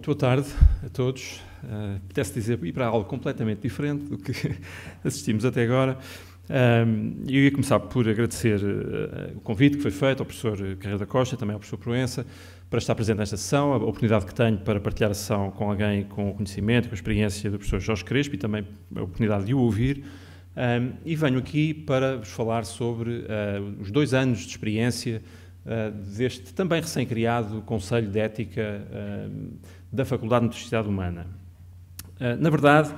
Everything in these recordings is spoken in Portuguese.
Muito boa tarde a todos. Apetece dizer ir para algo completamente diferente do que assistimos até agora. Eu ia começar por agradecer o convite que foi feito ao professor Carreira da Costa, também ao professor Proença, para estar presente nesta sessão, a oportunidade que tenho para partilhar a sessão com alguém com o conhecimento, com a experiência do professor Jorge Crespo e também a oportunidade de o ouvir. E venho aqui para vos falar sobre os 2 anos de experiência deste também recém-criado Conselho de Ética da Faculdade de Motricidade Humana. Na verdade,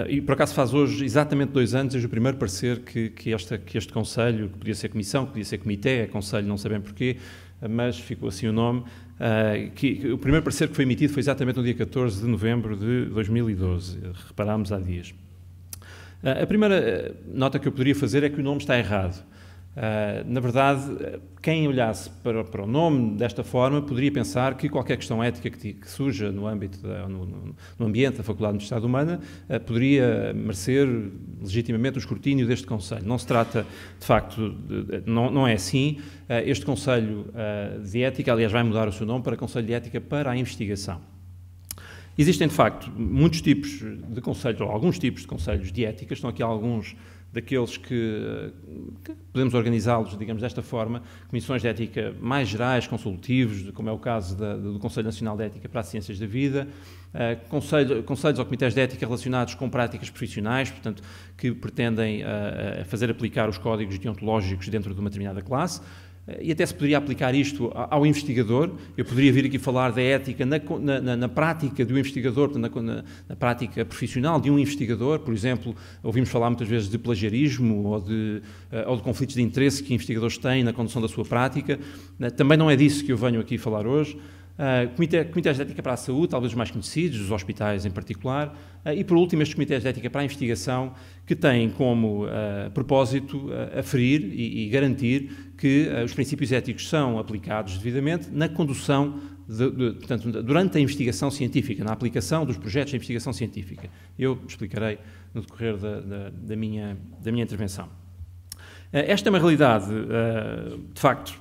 e por acaso faz hoje exatamente 2 anos, desde o primeiro parecer que este Conselho, que podia ser comissão, que podia ser comitê, é Conselho, não sabemos porquê, mas ficou assim o nome, que o primeiro parecer que foi emitido foi exatamente no dia 14 de novembro de 2012, reparámos há dias. A primeira nota que eu poderia fazer é que o nome está errado. Na verdade, quem olhasse para o nome desta forma poderia pensar que qualquer questão ética que surja no âmbito, no ambiente da Faculdade de Motricidade Humana poderia merecer legitimamente o escrutínio deste Conselho. Não se trata, de facto, não é assim. Este Conselho de Ética, aliás, vai mudar o seu nome para Conselho de Ética para a Investigação. Existem, de facto, muitos tipos de conselhos, ou alguns tipos de conselhos de ética. Estão aqui alguns daqueles que podemos organizá-los, digamos, desta forma, comissões de ética mais gerais, consultivos, como é o caso do Conselho Nacional de Ética para as Ciências da Vida, conselhos ou comitês de ética relacionados com práticas profissionais, portanto, que pretendem fazer aplicar os códigos deontológicos dentro de uma determinada classe. E até se poderia aplicar isto ao investigador. Eu poderia vir aqui falar da ética na prática do investigador, na prática profissional de um investigador. Por exemplo, ouvimos falar muitas vezes de plagiarismo ou de conflitos de interesse que investigadores têm na condução da sua prática. Também não é disso que eu venho aqui falar hoje. Comitês de ética para a saúde, talvez os mais conhecidos, os hospitais em particular, e por último estes comitês de ética para a investigação, que têm como propósito aferir e garantir que os princípios éticos são aplicados devidamente na condução, portanto, durante a investigação científica, na aplicação dos projetos de investigação científica. Eu explicarei no decorrer da minha intervenção. Esta é uma realidade, de facto,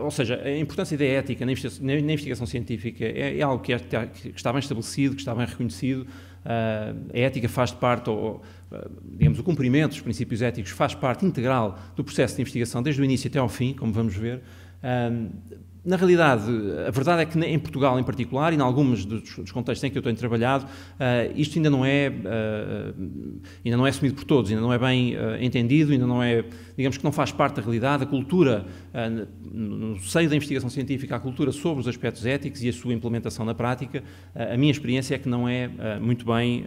ou seja, a importância da ética na investigação científica é algo que está bem estabelecido, que está bem reconhecido. A ética faz parte, digamos, o cumprimento dos princípios éticos faz parte integral do processo de investigação, desde o início até ao fim, como vamos ver. Na realidade, a verdade é que em Portugal em particular, e em alguns dos contextos em que eu tenho trabalhado, isto ainda não é assumido por todos, ainda não é bem entendido, ainda não é, digamos que não faz parte da realidade. A cultura, no seio da investigação científica, a cultura sobre os aspectos éticos e a sua implementação na prática, a minha experiência é que não é muito bem,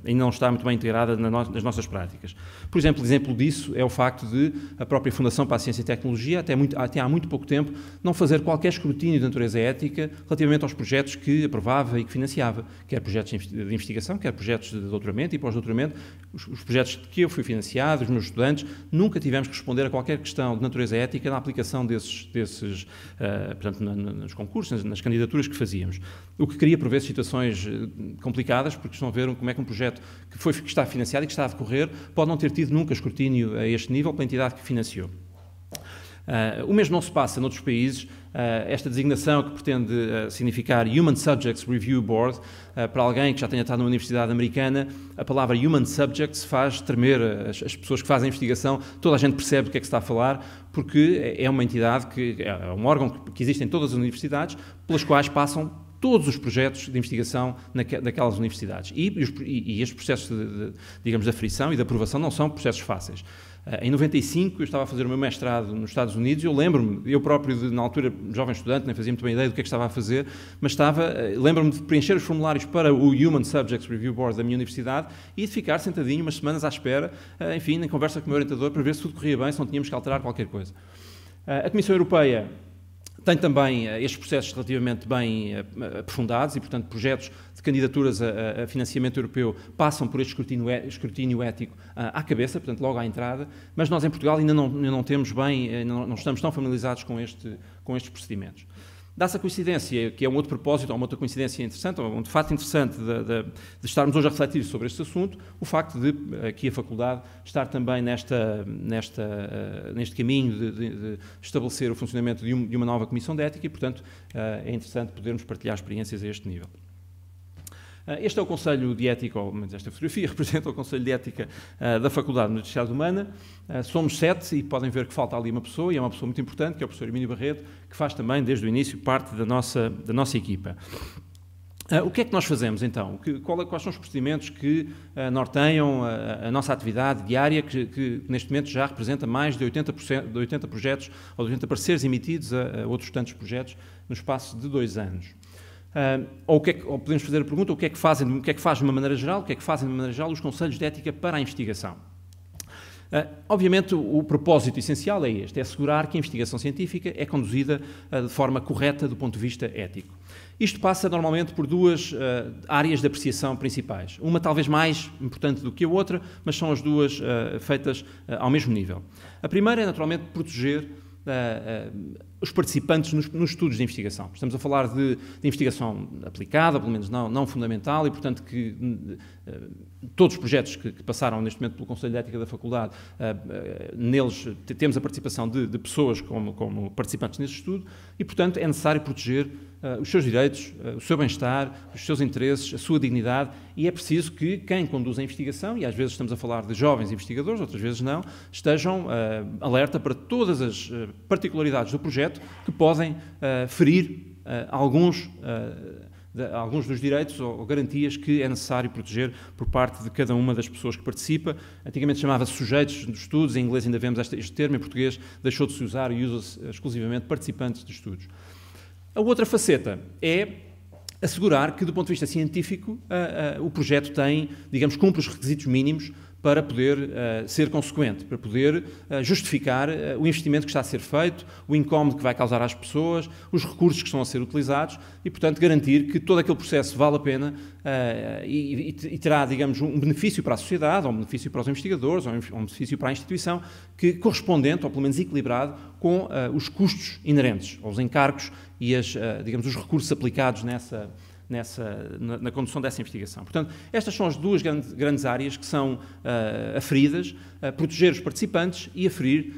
ainda não está muito bem integrada nas nossas práticas. Por exemplo, exemplo disso é o facto de a própria Fundação para a Ciência e Tecnologia, até há muito pouco tempo, não fazer qualquer escrutínio de natureza ética relativamente aos projetos que aprovava e que financiava, quer projetos de investigação, quer projetos de doutoramento e pós-doutoramento. Os projetos que eu fui financiado, os meus estudantes, nunca tivemos que responder a qualquer questão de natureza ética na aplicação portanto, nos concursos, nas candidaturas que fazíamos. O que cria, por vezes, situações complicadas, porque estão a ver como é que um projeto que está financiado e que está a decorrer pode não ter tido nunca escrutínio a este nível pela entidade que financiou. O mesmo não se passa noutros países. Esta designação que pretende significar Human Subjects Review Board, para alguém que já tenha estado numa universidade americana, a palavra Human Subjects faz tremer as pessoas que fazem investigação. Toda a gente percebe do que é que se está a falar, porque é uma entidade, é um órgão que existe em todas as universidades, pelas quais passam todos os projetos de investigação daquelas universidades. E estes processos, digamos, de aferição e de aprovação não são processos fáceis. Em 95, eu estava a fazer o meu mestrado nos Estados Unidos, eu lembro-me, eu próprio, na altura, jovem estudante, nem fazia muito bem ideia do que é que estava a fazer, mas lembro-me de preencher os formulários para o Human Subjects Review Board da minha universidade e de ficar sentadinho umas semanas à espera, enfim, em conversa com o meu orientador, para ver se tudo corria bem, se não tínhamos que alterar qualquer coisa. A Comissão Europeia tem também estes processos relativamente bem aprofundados e, portanto, projetos de candidaturas a financiamento europeu passam por este escrutínio ético à cabeça, portanto, logo à entrada, mas nós em Portugal ainda não temos bem, não estamos tão familiarizados com estes procedimentos. Dá-se a coincidência, que é um outro propósito, ou uma outra coincidência interessante, ou um fato interessante de estarmos hoje a refletir sobre este assunto, o facto de aqui a Faculdade estar também neste caminho de estabelecer o funcionamento de uma nova Comissão de Ética e, portanto, é interessante podermos partilhar experiências a este nível. Este é o Conselho de Ética, ou menos esta fotografia representa o Conselho de Ética da Faculdade de Universidade Humana. Somos 7 e podem ver que falta ali uma pessoa, e é uma pessoa muito importante, que é o professor Hermínio Barreto, que faz também, desde o início, parte da nossa equipa. O que é que nós fazemos, então? Quais são os procedimentos que norteiam a nossa atividade diária, que neste momento já representa mais de 80 projetos, ou de 80 pareceres emitidos a outros tantos projetos no espaço de 2 anos? Ou podemos fazer a pergunta, o que é que faz de uma maneira geral, os Conselhos de Ética para a investigação? Obviamente, o propósito essencial é este, é assegurar que a investigação científica é conduzida de forma correta do ponto de vista ético. Isto passa normalmente por 2 áreas de apreciação principais. Uma talvez mais importante do que a outra, mas são as duas feitas ao mesmo nível. A primeira é, naturalmente, proteger os participantes nos estudos de investigação. Estamos a falar de investigação aplicada, pelo menos não fundamental, e, portanto, que todos os projetos que passaram neste momento pelo Conselho de Ética da Faculdade, neles temos a participação de pessoas como participantes nesse estudo, e, portanto, é necessário proteger os seus direitos, o seu bem-estar, os seus interesses, a sua dignidade, e é preciso que quem conduz a investigação, e às vezes estamos a falar de jovens investigadores, outras vezes não, estejam alerta para todas as particularidades do projeto que podem ferir alguns dos direitos ou garantias que é necessário proteger por parte de cada uma das pessoas que participa. Antigamente chamava-se sujeitos dos estudos, em inglês ainda vemos este termo, em português deixou de se usar e usa-se exclusivamente participantes de estudos. A outra faceta é assegurar que, do ponto de vista científico, o projeto cumpre os requisitos mínimos para poder ser consequente, para poder justificar o investimento que está a ser feito, o incómodo que vai causar às pessoas, os recursos que estão a ser utilizados e, portanto, garantir que todo aquele processo vale a pena e terá, digamos, um benefício para a sociedade, ou um benefício para os investigadores, ou um benefício para a instituição, que correspondente, ou pelo menos equilibrado, com os custos inerentes aos encargos e os recursos aplicados na condução dessa investigação. Portanto, estas são as 2 grandes áreas que são aferidas, proteger os participantes e aferir,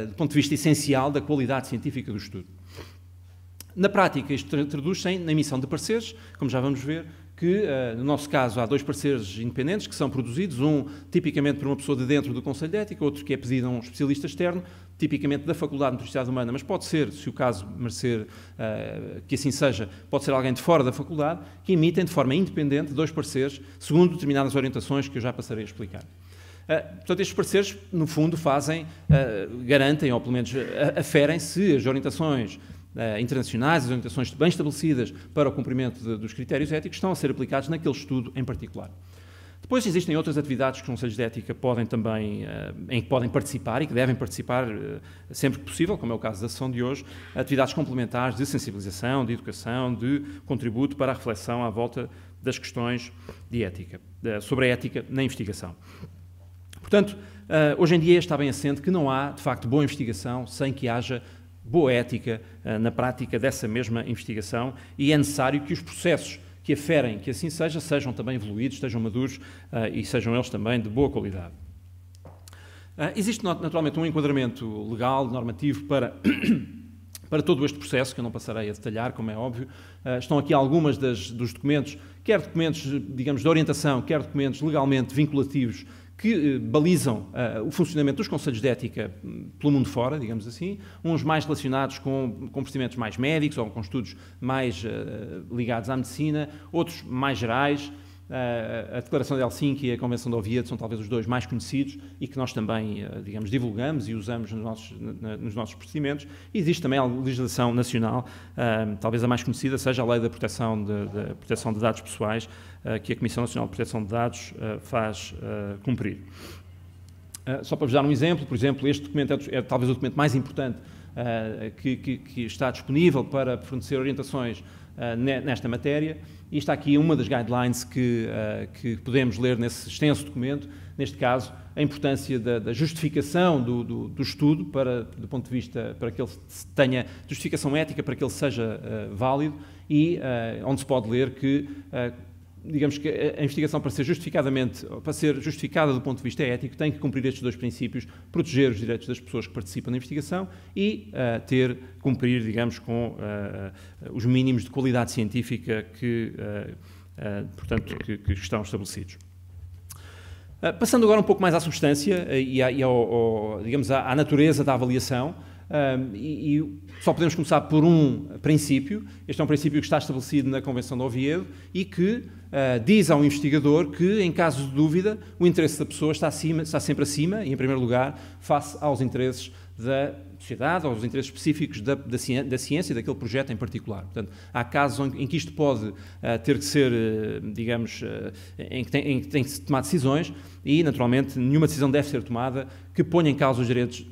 do ponto de vista essencial, da qualidade científica do estudo. Na prática, isto traduz-se na emissão de pareceres, como já vamos ver, que, no nosso caso, há 2 pareceres independentes que são produzidos, um tipicamente por uma pessoa de dentro do Conselho de Ética, outro que é pedido a um especialista externo, tipicamente da Faculdade de Universidade Humana, mas pode ser, se o caso merecer que assim seja, pode ser alguém de fora da Faculdade, que emitem de forma independente 2 pareceres, segundo determinadas orientações que eu já passarei a explicar. Portanto, estes pareceres, no fundo, garantem, ou pelo menos aferem se as orientações internacionais, as orientações bem estabelecidas para o cumprimento dos critérios éticos estão a ser aplicados naquele estudo em particular. Depois existem outras atividades que os Conselhos de Ética em que podem participar e que devem participar sempre que possível, como é o caso da sessão de hoje, atividades complementares de sensibilização, de educação, de contributo para a reflexão à volta das questões de ética, sobre a ética na investigação. Portanto, hoje em dia está bem assente que não há, de facto, boa investigação sem que haja boa ética na prática dessa mesma investigação e é necessário que os processos que aferem que assim seja, sejam também evoluídos, estejam maduros e sejam eles também de boa qualidade. Existe naturalmente um enquadramento legal, normativo para todo este processo, que eu não passarei a detalhar, como é óbvio. Estão aqui algumas dos documentos, quer documentos, digamos, de orientação, quer documentos legalmente vinculativos que balizam o funcionamento dos Conselhos de Ética pelo mundo fora, digamos assim, uns mais relacionados com procedimentos mais médicos ou com estudos mais ligados à medicina, outros mais gerais. A Declaração de Helsinki e a Convenção de Oviedo são talvez os 2 mais conhecidos e que nós também, digamos, divulgamos e usamos nos nossos procedimentos. E existe também a legislação nacional, talvez a mais conhecida seja a Lei da Proteção de Dados Pessoais, que a Comissão Nacional de Proteção de Dados faz cumprir. Só para vos dar um exemplo, por exemplo, este documento é talvez o documento mais importante que está disponível para fornecer orientações nesta matéria. e está aqui uma das guidelines que podemos ler nesse extenso documento, neste caso, a importância da justificação do estudo do ponto de vista, para que ele tenha justificação ética, para que ele seja válido, e onde se pode ler que, digamos que a investigação, para ser justificada do ponto de vista ético, tem que cumprir estes dois princípios: proteger os direitos das pessoas que participam na investigação e cumprir, digamos, com os mínimos de qualidade científica portanto, que estão estabelecidos. Passando agora um pouco mais à substância digamos, à natureza da avaliação, e só podemos começar por um princípio. Este é um princípio que está estabelecido na Convenção de Oviedo e que diz ao investigador que, em caso de dúvida, o interesse da pessoa está sempre acima e, em primeiro lugar, face aos interesses da sociedade, aos interesses específicos da ciência e daquele projeto em particular. Portanto, há casos em que isto pode ter que ser, digamos, em que tem que se tomar decisões, e, naturalmente, nenhuma decisão deve ser tomada que ponha em causa os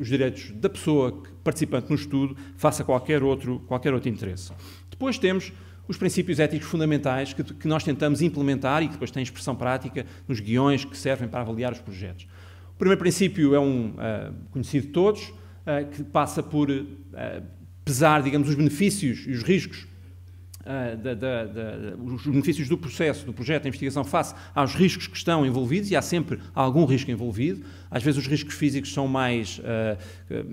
direitos da pessoa participante no estudo face a qualquer outro interesse. Depois temos os princípios éticos fundamentais que nós tentamos implementar e que depois têm expressão prática nos guiões que servem para avaliar os projetos. O primeiro princípio é conhecido de todos, que passa por pesar, digamos, os benefícios e os riscos, os benefícios do projeto de investigação face aos riscos que estão envolvidos, e há sempre algum risco envolvido. Às vezes os riscos físicos são mais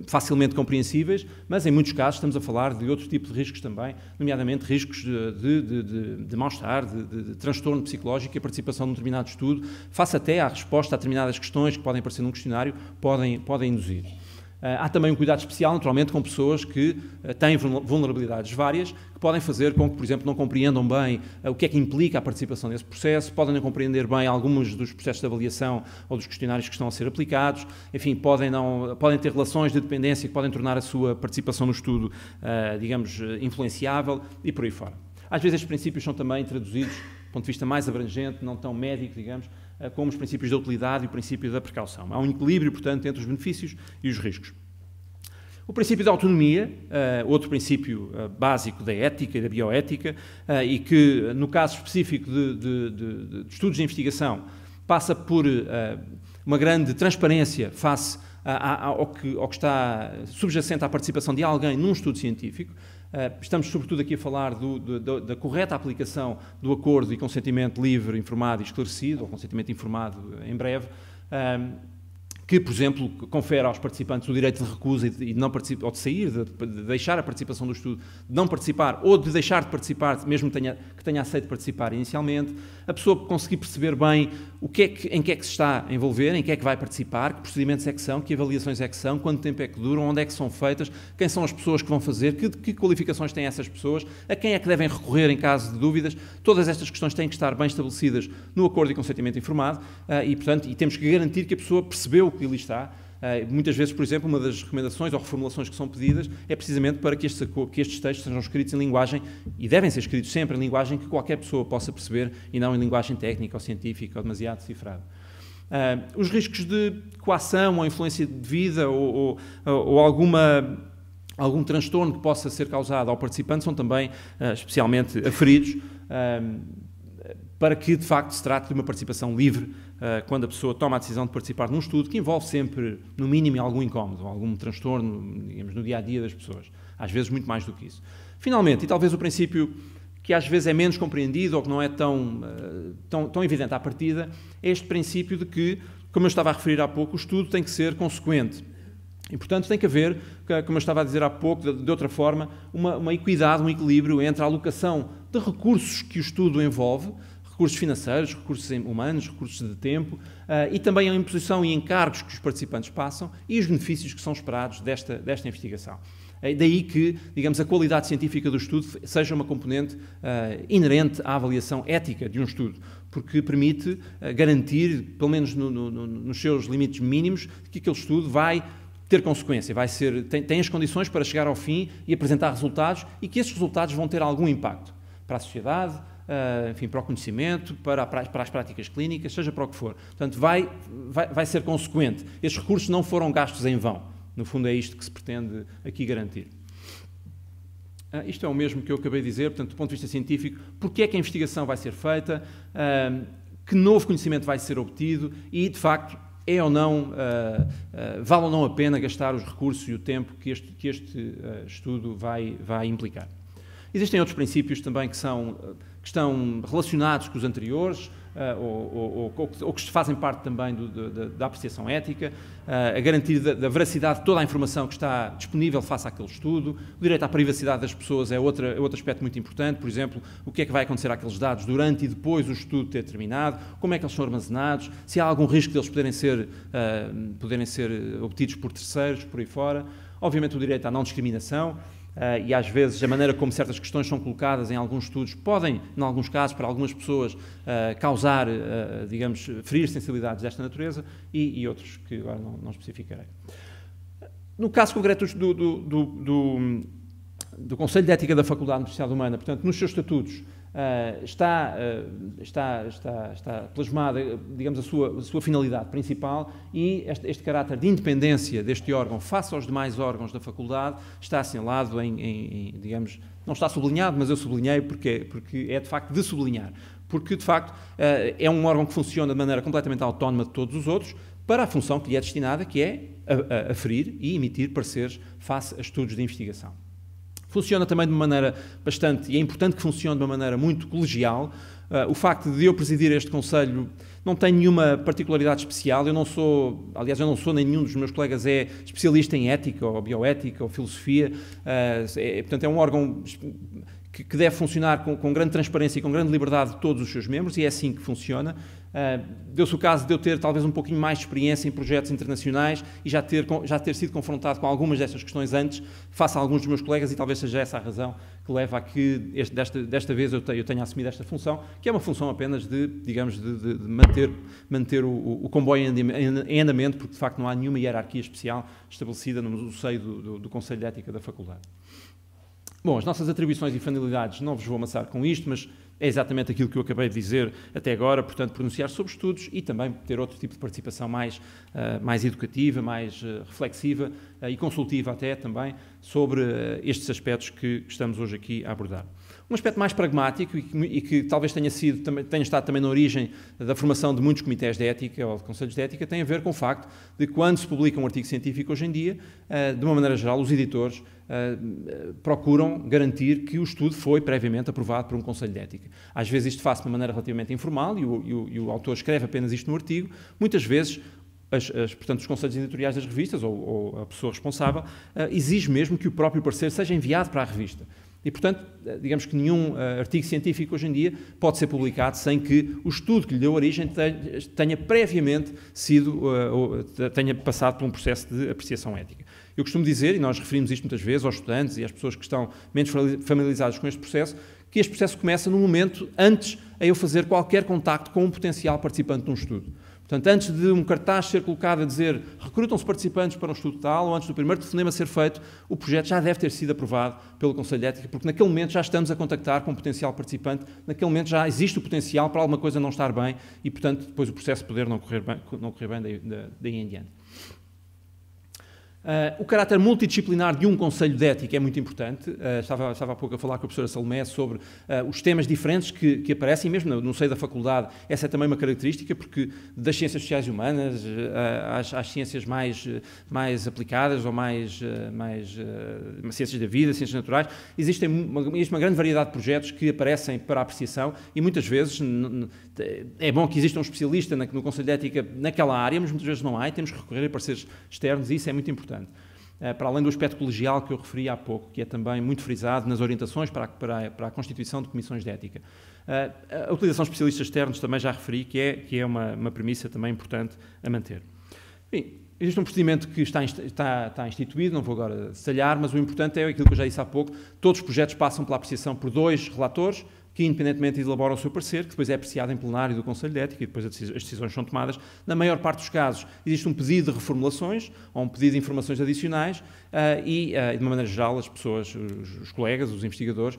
facilmente compreensíveis, mas em muitos casos estamos a falar de outro tipo de riscos também, nomeadamente riscos de mal-estar, de transtorno psicológico, e a participação num determinado estudo, face até à resposta a determinadas questões que podem aparecer num questionário, podem induzir. Há também um cuidado especial, naturalmente, com pessoas que têm vulnerabilidades várias, que podem fazer com que, por exemplo, não compreendam bem o que é que implica a participação nesse processo, podem não compreender bem alguns dos processos de avaliação ou dos questionários que estão a ser aplicados, enfim, podem ter relações de dependência que podem tornar a sua participação no estudo, digamos, influenciável, e por aí fora. Às vezes estes princípios são também traduzidos, do ponto de vista mais abrangente, não tão médico, digamos, como os princípios da utilidade e o princípio da precaução. Há um equilíbrio, portanto, entre os benefícios e os riscos. O princípio da autonomia, outro princípio básico da ética e da bioética, e que, no caso específico de estudos de investigação, passa por uma grande transparência face ao que está subjacente à participação de alguém num estudo científico. Estamos, sobretudo, aqui a falar da correta aplicação do acordo e consentimento livre, informado e esclarecido, ou consentimento informado em breve, que, por exemplo, confere aos participantes o direito de recusa e de não participar, ou de sair, de deixar a participação do estudo, de não participar, ou de deixar de participar, mesmo que tenha aceito participar inicialmente. A pessoa conseguir perceber bem em que é que se está a envolver, em que é que vai participar, que procedimentos é que são, que avaliações é que são, quanto tempo é que duram, onde é que são feitas, quem são as pessoas que vão fazer, que qualificações têm essas pessoas, a quem é que devem recorrer em caso de dúvidas. Todas estas questões têm que estar bem estabelecidas no acordo e consentimento informado, e temos que garantir que a pessoa percebeu o que ali está. Muitas vezes, por exemplo, uma das recomendações ou reformulações que são pedidas é precisamente para que estes textos sejam escritos em linguagem, e devem ser escritos sempre em linguagem que qualquer pessoa possa perceber, e não em linguagem técnica ou científica ou demasiado decifrada. Os riscos de coação ou influência devida ou algum transtorno que possa ser causado ao participante são também especialmente aferidos, para que, de facto, se trate de uma participação livre, quando a pessoa toma a decisão de participar num estudo que envolve sempre, no mínimo, algum incómodo, algum transtorno, digamos, no dia-a-dia das pessoas. Às vezes, muito mais do que isso. Finalmente, e talvez o princípio que às vezes é menos compreendido ou que não é tão evidente à partida, é este princípio de que, como eu estava a referir há pouco, o estudo tem que ser consequente. E, portanto, tem que haver, como eu estava a dizer há pouco, de outra forma, uma equidade, um equilíbrio entre a alocação de recursos que o estudo envolve, recursos financeiros, recursos humanos, recursos de tempo, e também a imposição e encargos que os participantes passam e os benefícios que são esperados desta investigação. É daí que, digamos, a qualidade científica do estudo seja uma componente inerente à avaliação ética de um estudo, porque permite garantir, pelo menos nos seus limites mínimos, que aquele estudo vai ter consequência, tem as condições para chegar ao fim e apresentar resultados, e que esses resultados vão ter algum impacto para a sociedade, enfim, para o conhecimento, para as práticas clínicas, seja para o que for. Portanto, vai ser consequente. Estes recursos não foram gastos em vão. No fundo, é isto que se pretende aqui garantir. Isto é o mesmo que eu acabei de dizer, portanto, do ponto de vista científico, porque é que a investigação vai ser feita, que novo conhecimento vai ser obtido e, de facto, é ou não, vale ou não a pena gastar os recursos e o tempo que este estudo vai implicar. Existem outros princípios também que estão relacionados com os anteriores, ou que fazem parte também da apreciação ética, a garantia da veracidade de toda a informação que está disponível face àquele estudo, o direito à privacidade das pessoas é outro aspecto muito importante, por exemplo, o que é que vai acontecer àqueles dados durante e depois o estudo ter terminado, como é que eles são armazenados, se há algum risco de eles poderem ser obtidos por terceiros, por aí fora. Obviamente o direito à não discriminação, e às vezes a maneira como certas questões são colocadas em alguns estudos podem, em alguns casos, para algumas pessoas, causar, digamos, ferir sensibilidades desta natureza e outros que agora não especificarei. No caso concreto do Conselho de Ética da Faculdade de Universidade Humana, portanto, nos seus estatutos, está plasmada, digamos, a sua finalidade principal e este caráter de independência deste órgão face aos demais órgãos da faculdade está assinalado digamos, não está sublinhado, mas eu sublinhei porque é de facto de sublinhar, porque de facto é um órgão que funciona de maneira completamente autónoma de todos os outros para a função que lhe é destinada, que é aferir e emitir pareceres face a estudos de investigação. Funciona também de uma maneira e é importante que funcione de uma maneira muito colegial. O facto de eu presidir este Conselho não tem nenhuma particularidade especial, eu não sou, nem nenhum dos meus colegas é especialista em ética, ou bioética, ou filosofia, portanto é um órgão que deve funcionar com grande transparência e com grande liberdade de todos os seus membros, e é assim que funciona. Deu-se o caso de eu ter talvez um pouquinho mais de experiência em projetos internacionais e já ter sido confrontado com algumas destas questões antes, face a alguns dos meus colegas, e talvez seja essa a razão que leva a que desta vez eu tenha assumido esta função, que é uma função apenas de manter o comboio em andamento, porque de facto não há nenhuma hierarquia especial estabelecida no seio do Conselho de Ética da Faculdade. Bom, as nossas atribuições e finalidades, não vos vou amassar com isto, mas é exatamente aquilo que eu acabei de dizer até agora, portanto, pronunciar sobre estudos e também ter outro tipo de participação mais educativa, mais reflexiva e consultiva até também sobre estes aspectos que estamos hoje aqui a abordar. Um aspecto mais pragmático e que talvez tenha estado também na origem da formação de muitos comitês de ética ou de conselhos de ética tem a ver com o facto de quando se publica um artigo científico hoje em dia, de uma maneira geral, os editores procuram garantir que o estudo foi previamente aprovado por um conselho de ética. Às vezes isto faz de uma maneira relativamente informal e o autor escreve apenas isto no artigo. Muitas vezes, portanto, os conselhos editoriais das revistas ou a pessoa responsável exige mesmo que o próprio parecer seja enviado para a revista. E, portanto, digamos que nenhum artigo científico hoje em dia pode ser publicado sem que o estudo que lhe deu origem tenha previamente tenha passado por um processo de apreciação ética. Eu costumo dizer, e nós referimos isto muitas vezes aos estudantes e às pessoas que estão menos familiarizadas com este processo, que este processo começa no momento antes a eu fazer qualquer contacto com um potencial participante de um estudo. Portanto, antes de um cartaz ser colocado a dizer recrutam-se participantes para um estudo tal, ou antes do primeiro telefonema ser feito, o projeto já deve ter sido aprovado pelo Conselho de Ética, porque naquele momento já estamos a contactar com um potencial participante, naquele momento já existe o potencial para alguma coisa não estar bem e, portanto, depois o processo poder não correr bem daí em diante. O caráter multidisciplinar de um Conselho de Ética é muito importante. Estava há pouco a falar com a professora Salomé sobre os temas diferentes que aparecem, mesmo no seio da faculdade. Essa é também uma característica, porque das ciências sociais e humanas às ciências mais aplicadas ou mais ciências da vida, ciências naturais, existe uma grande variedade de projetos que aparecem para a apreciação e muitas vezes é bom que exista um especialista no Conselho de Ética naquela área, mas muitas vezes não há e temos que recorrer a parceiros externos e isso é muito importante. Para além do aspecto colegial que eu referi há pouco, que é também muito frisado nas orientações para a constituição de comissões de ética. A utilização de especialistas externos também já referi, que é uma premissa também importante a manter. Bem, existe um procedimento que está instituído, não vou agora detalhar, mas o importante é aquilo que eu já disse há pouco, todos os projetos passam pela apreciação por 2 relatores, que independentemente elaboram o seu parecer, que depois é apreciado em plenário do Conselho de Ética e depois as decisões são tomadas. Na maior parte dos casos existe um pedido de reformulações ou um pedido de informações adicionais e, de uma maneira geral, as pessoas, os colegas, os investigadores,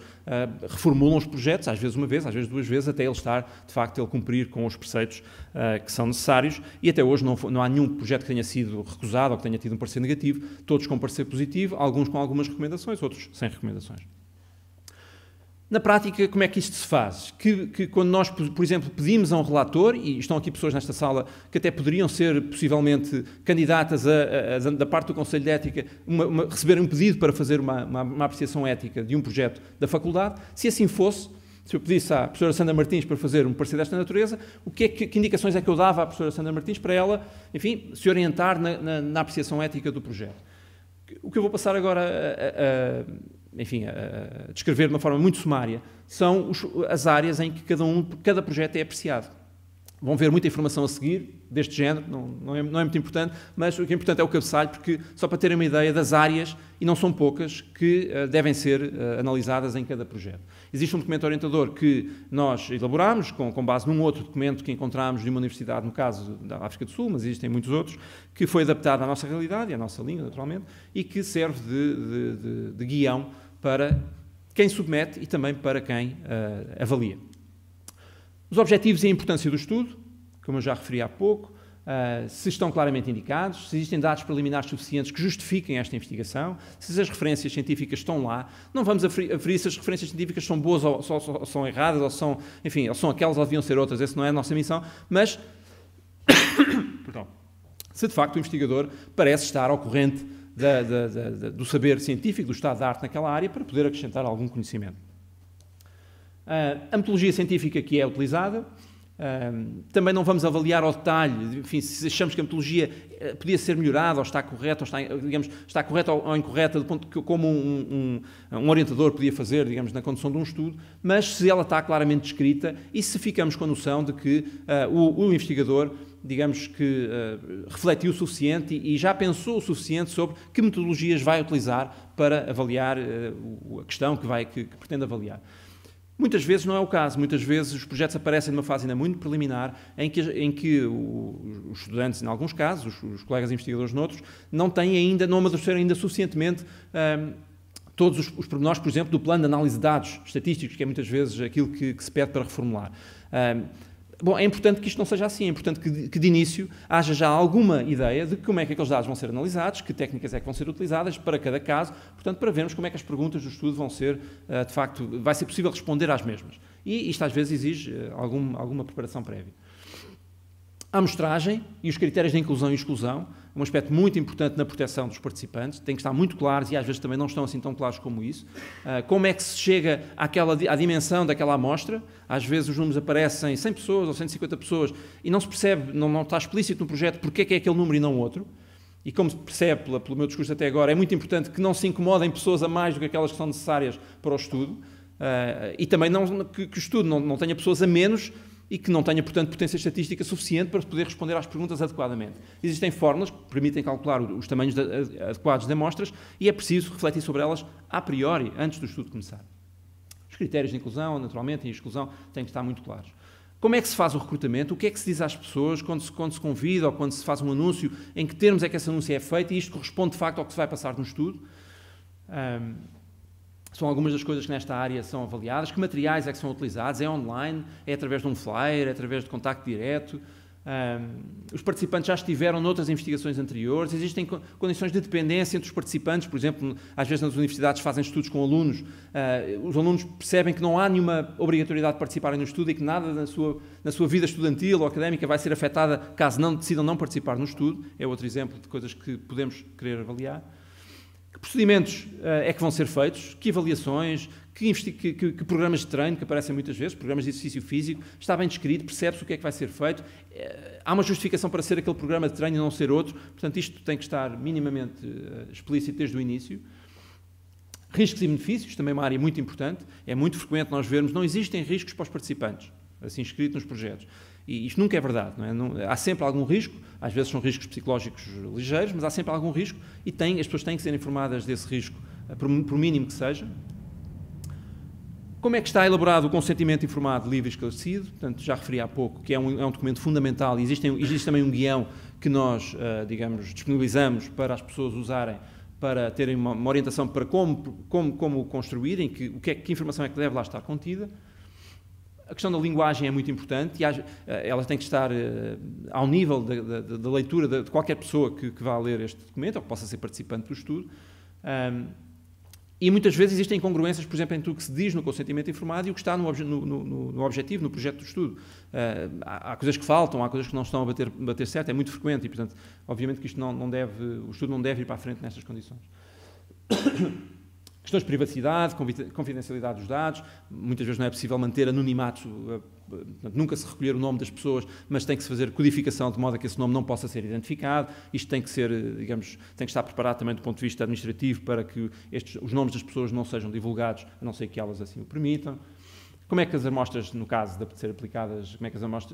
reformulam os projetos, às vezes uma vez, às vezes 2 vezes, até ele estar, de facto, ele cumprir com os preceitos que são necessários e até hoje não há nenhum projeto que tenha sido recusado ou que tenha tido um parecer negativo, todos com parecer positivo, alguns com algumas recomendações, outros sem recomendações. Na prática, como é que isto se faz? Que quando nós, por exemplo, pedimos a um relator, e estão aqui pessoas nesta sala que até poderiam ser possivelmente candidatas da parte do Conselho de Ética, receberem um pedido para fazer uma apreciação ética de um projeto da faculdade, se assim fosse, se eu pedisse à professora Sandra Martins para fazer um parecer desta natureza, que indicações é que eu dava à professora Sandra Martins para ela, enfim, se orientar na apreciação ética do projeto? O que eu vou passar agora a descrever de uma forma muito sumária são as áreas em que cada projeto é apreciado. Vão ver muita informação a seguir deste género, não é muito importante, mas o que é importante é o cabeçalho, porque só para terem uma ideia das áreas, e não são poucas, que devem ser analisadas em cada projeto. Existe um documento orientador que nós elaboramos, com base num outro documento que encontramos de uma universidade, no caso da África do Sul, mas existem muitos outros, que foi adaptado à nossa realidade e à nossa língua, naturalmente, e que serve de guião para quem submete e também para quem avalia. Os objetivos e a importância do estudo, como eu já referi há pouco, se estão claramente indicados, se existem dados preliminares suficientes que justifiquem esta investigação, se as referências científicas estão lá. Não vamos aferir se as referências científicas são boas ou são erradas, ou são aquelas ou deviam ser outras, essa não é a nossa missão, mas se de facto o investigador parece estar ao corrente do saber científico, do estado da arte naquela área, para poder acrescentar algum conhecimento. A metodologia científica que é utilizada, também não vamos avaliar ao detalhe, enfim, se achamos que a metodologia podia ser melhorada, ou está correta, ou está correta ou incorreta, do ponto que, como um orientador podia fazer, digamos, na condução de um estudo, mas se ela está claramente descrita e se ficamos com a noção de que o investigador, digamos que refletiu o suficiente e já pensou o suficiente sobre que metodologias vai utilizar para avaliar a questão que pretende avaliar. Muitas vezes não é o caso, muitas vezes os projetos aparecem numa fase ainda muito preliminar, em que os estudantes, em alguns casos, os colegas investigadores noutros, não amadureceram ainda suficientemente todos os pormenores, por exemplo, do plano de análise de dados estatísticos, que é muitas vezes aquilo que se pede para reformular. Bom, é importante que isto não seja assim, é importante que de início haja já alguma ideia de como é que aqueles dados vão ser analisados, que técnicas é que vão ser utilizadas para cada caso, portanto, para vermos como é que as perguntas do estudo vão ser, de facto, vai ser possível responder às mesmas. E isto às vezes exige alguma preparação prévia. A amostragem e os critérios de inclusão e exclusão, é um aspecto muito importante na proteção dos participantes, têm que estar muito claros e às vezes também não estão assim tão claros como isso. Como é que se chega à dimensão daquela amostra? Às vezes os números aparecem 100 pessoas ou 150 pessoas e não se percebe, não está explícito no projeto porque é que é aquele número e não outro. E como se percebe pelo meu discurso até agora, é muito importante que não se incomodem pessoas a mais do que aquelas que são necessárias para o estudo e também que o estudo não tenha pessoas a menos e que não tenha, portanto, potência estatística suficiente para poder responder às perguntas adequadamente. Existem fórmulas que permitem calcular os tamanhos adequados de amostras e é preciso refletir sobre elas a priori, antes do estudo começar. Os critérios de inclusão, naturalmente, e exclusão têm que estar muito claros. Como é que se faz o recrutamento? O que é que se diz às pessoas quando se convida ou quando se faz um anúncio? Em que termos é que esse anúncio é feito? E isto corresponde, de facto, ao que se vai passar no estudo? São algumas das coisas que nesta área são avaliadas. Que materiais é que são utilizados? É online? É através de um flyer? É através de contacto direto? Os participantes já estiveram noutras investigações anteriores? Existem condições de dependência entre os participantes? Por exemplo, às vezes nas universidades fazem estudos com alunos. Os alunos percebem que não há nenhuma obrigatoriedade de participarem no estudo e que nada na sua vida estudantil ou académica vai ser afetada caso decidam não participar no estudo. É outro exemplo de coisas que podemos querer avaliar. Que procedimentos é que vão ser feitos? Que avaliações? Que programas de treino, que aparecem muitas vezes, programas de exercício físico, está bem descrito, percebe-se o que é que vai ser feito, há uma justificação para ser aquele programa de treino e não ser outro, portanto isto tem que estar minimamente explícito desde o início. Riscos e benefícios, também uma área muito importante, é muito frequente nós vermos, não existem riscos para os participantes, assim escrito nos projetos. E isto nunca é verdade, não é? Há sempre algum risco, às vezes são riscos psicológicos ligeiros, mas há sempre algum risco e as pessoas têm que ser informadas desse risco, por mínimo que seja. Como é que está elaborado o consentimento informado, livre e esclarecido? Portanto, já referi há pouco que é um documento fundamental e existe também um guião que nós, disponibilizamos para as pessoas usarem para terem uma orientação para como construírem, que informação é que deve lá estar contida. A questão da linguagem é muito importante e ela tem que estar ao nível da leitura de qualquer pessoa que vá ler este documento ou que possa ser participante do estudo. E muitas vezes existem incongruências, por exemplo, entre o que se diz no consentimento informado e o que está no objetivo, no projeto do estudo. Há coisas que faltam, há coisas que não estão a bater certo, é muito frequente e, portanto, obviamente que isto o estudo não deve ir para a frente nestas condições. Questões de privacidade, confidencialidade dos dados, muitas vezes não é possível manter anonimato, nunca se recolher o nome das pessoas, mas tem que se fazer codificação de modo a que esse nome não possa ser identificado. Isto tem que ser, digamos, tem que estar preparado também do ponto de vista administrativo para que os nomes das pessoas não sejam divulgados, a não ser que elas assim o permitam. Como é que as amostras, no caso de ser aplicadas,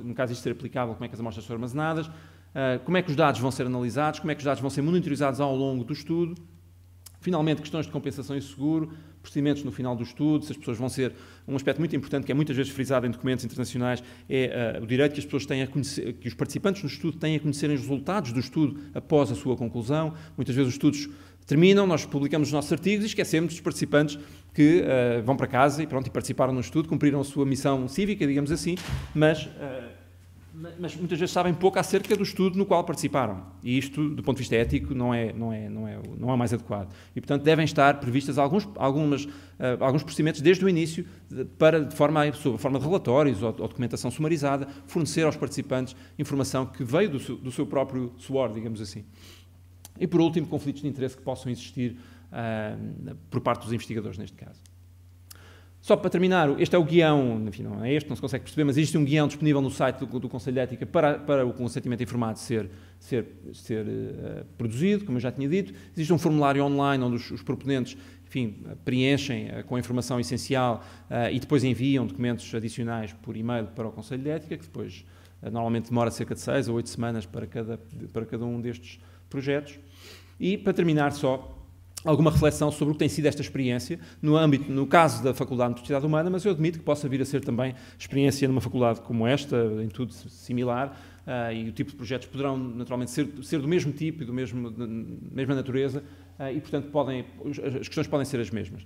no caso de isto ser aplicável, como é que as amostras são armazenadas, como é que os dados vão ser analisados, como é que os dados vão ser monitorizados ao longo do estudo. Finalmente, questões de compensação e seguro, procedimentos no final do estudo, se as pessoas vão ser... Um aspecto muito importante, que é muitas vezes frisado em documentos internacionais, é o direito que as pessoas têm a conhecer, que os participantes do estudo têm a conhecerem os resultados do estudo após a sua conclusão. Muitas vezes os estudos terminam, nós publicamos os nossos artigos e esquecemos dos participantes que vão para casa e participaram no estudo, cumpriram a sua missão cívica, digamos assim, mas muitas vezes sabem pouco acerca do estudo no qual participaram. E isto, do ponto de vista ético, não é o mais adequado. E, portanto, devem estar previstas alguns procedimentos desde o início sob a forma de relatórios ou documentação sumarizada, fornecer aos participantes informação que veio do seu próprio suor, digamos assim. E, por último, conflitos de interesse que possam existir por parte dos investigadores, neste caso. Só para terminar, este é o guião, enfim, não é este, não se consegue perceber, mas existe um guião disponível no site do Conselho de Ética para o consentimento informado ser produzido, como eu já tinha dito. Existe um formulário online onde os proponentes, enfim, preenchem com a informação essencial e depois enviam documentos adicionais por e-mail para o Conselho de Ética, que depois normalmente demora cerca de 6 ou 8 semanas para cada um destes projetos. E, para terminar só, alguma reflexão sobre o que tem sido esta experiência no caso da Faculdade de Motricidade Humana, mas eu admito que possa vir a ser também experiência numa faculdade como esta, em tudo similar, e o tipo de projetos poderão naturalmente ser do mesmo tipo e da mesma natureza, e portanto as questões podem ser as mesmas.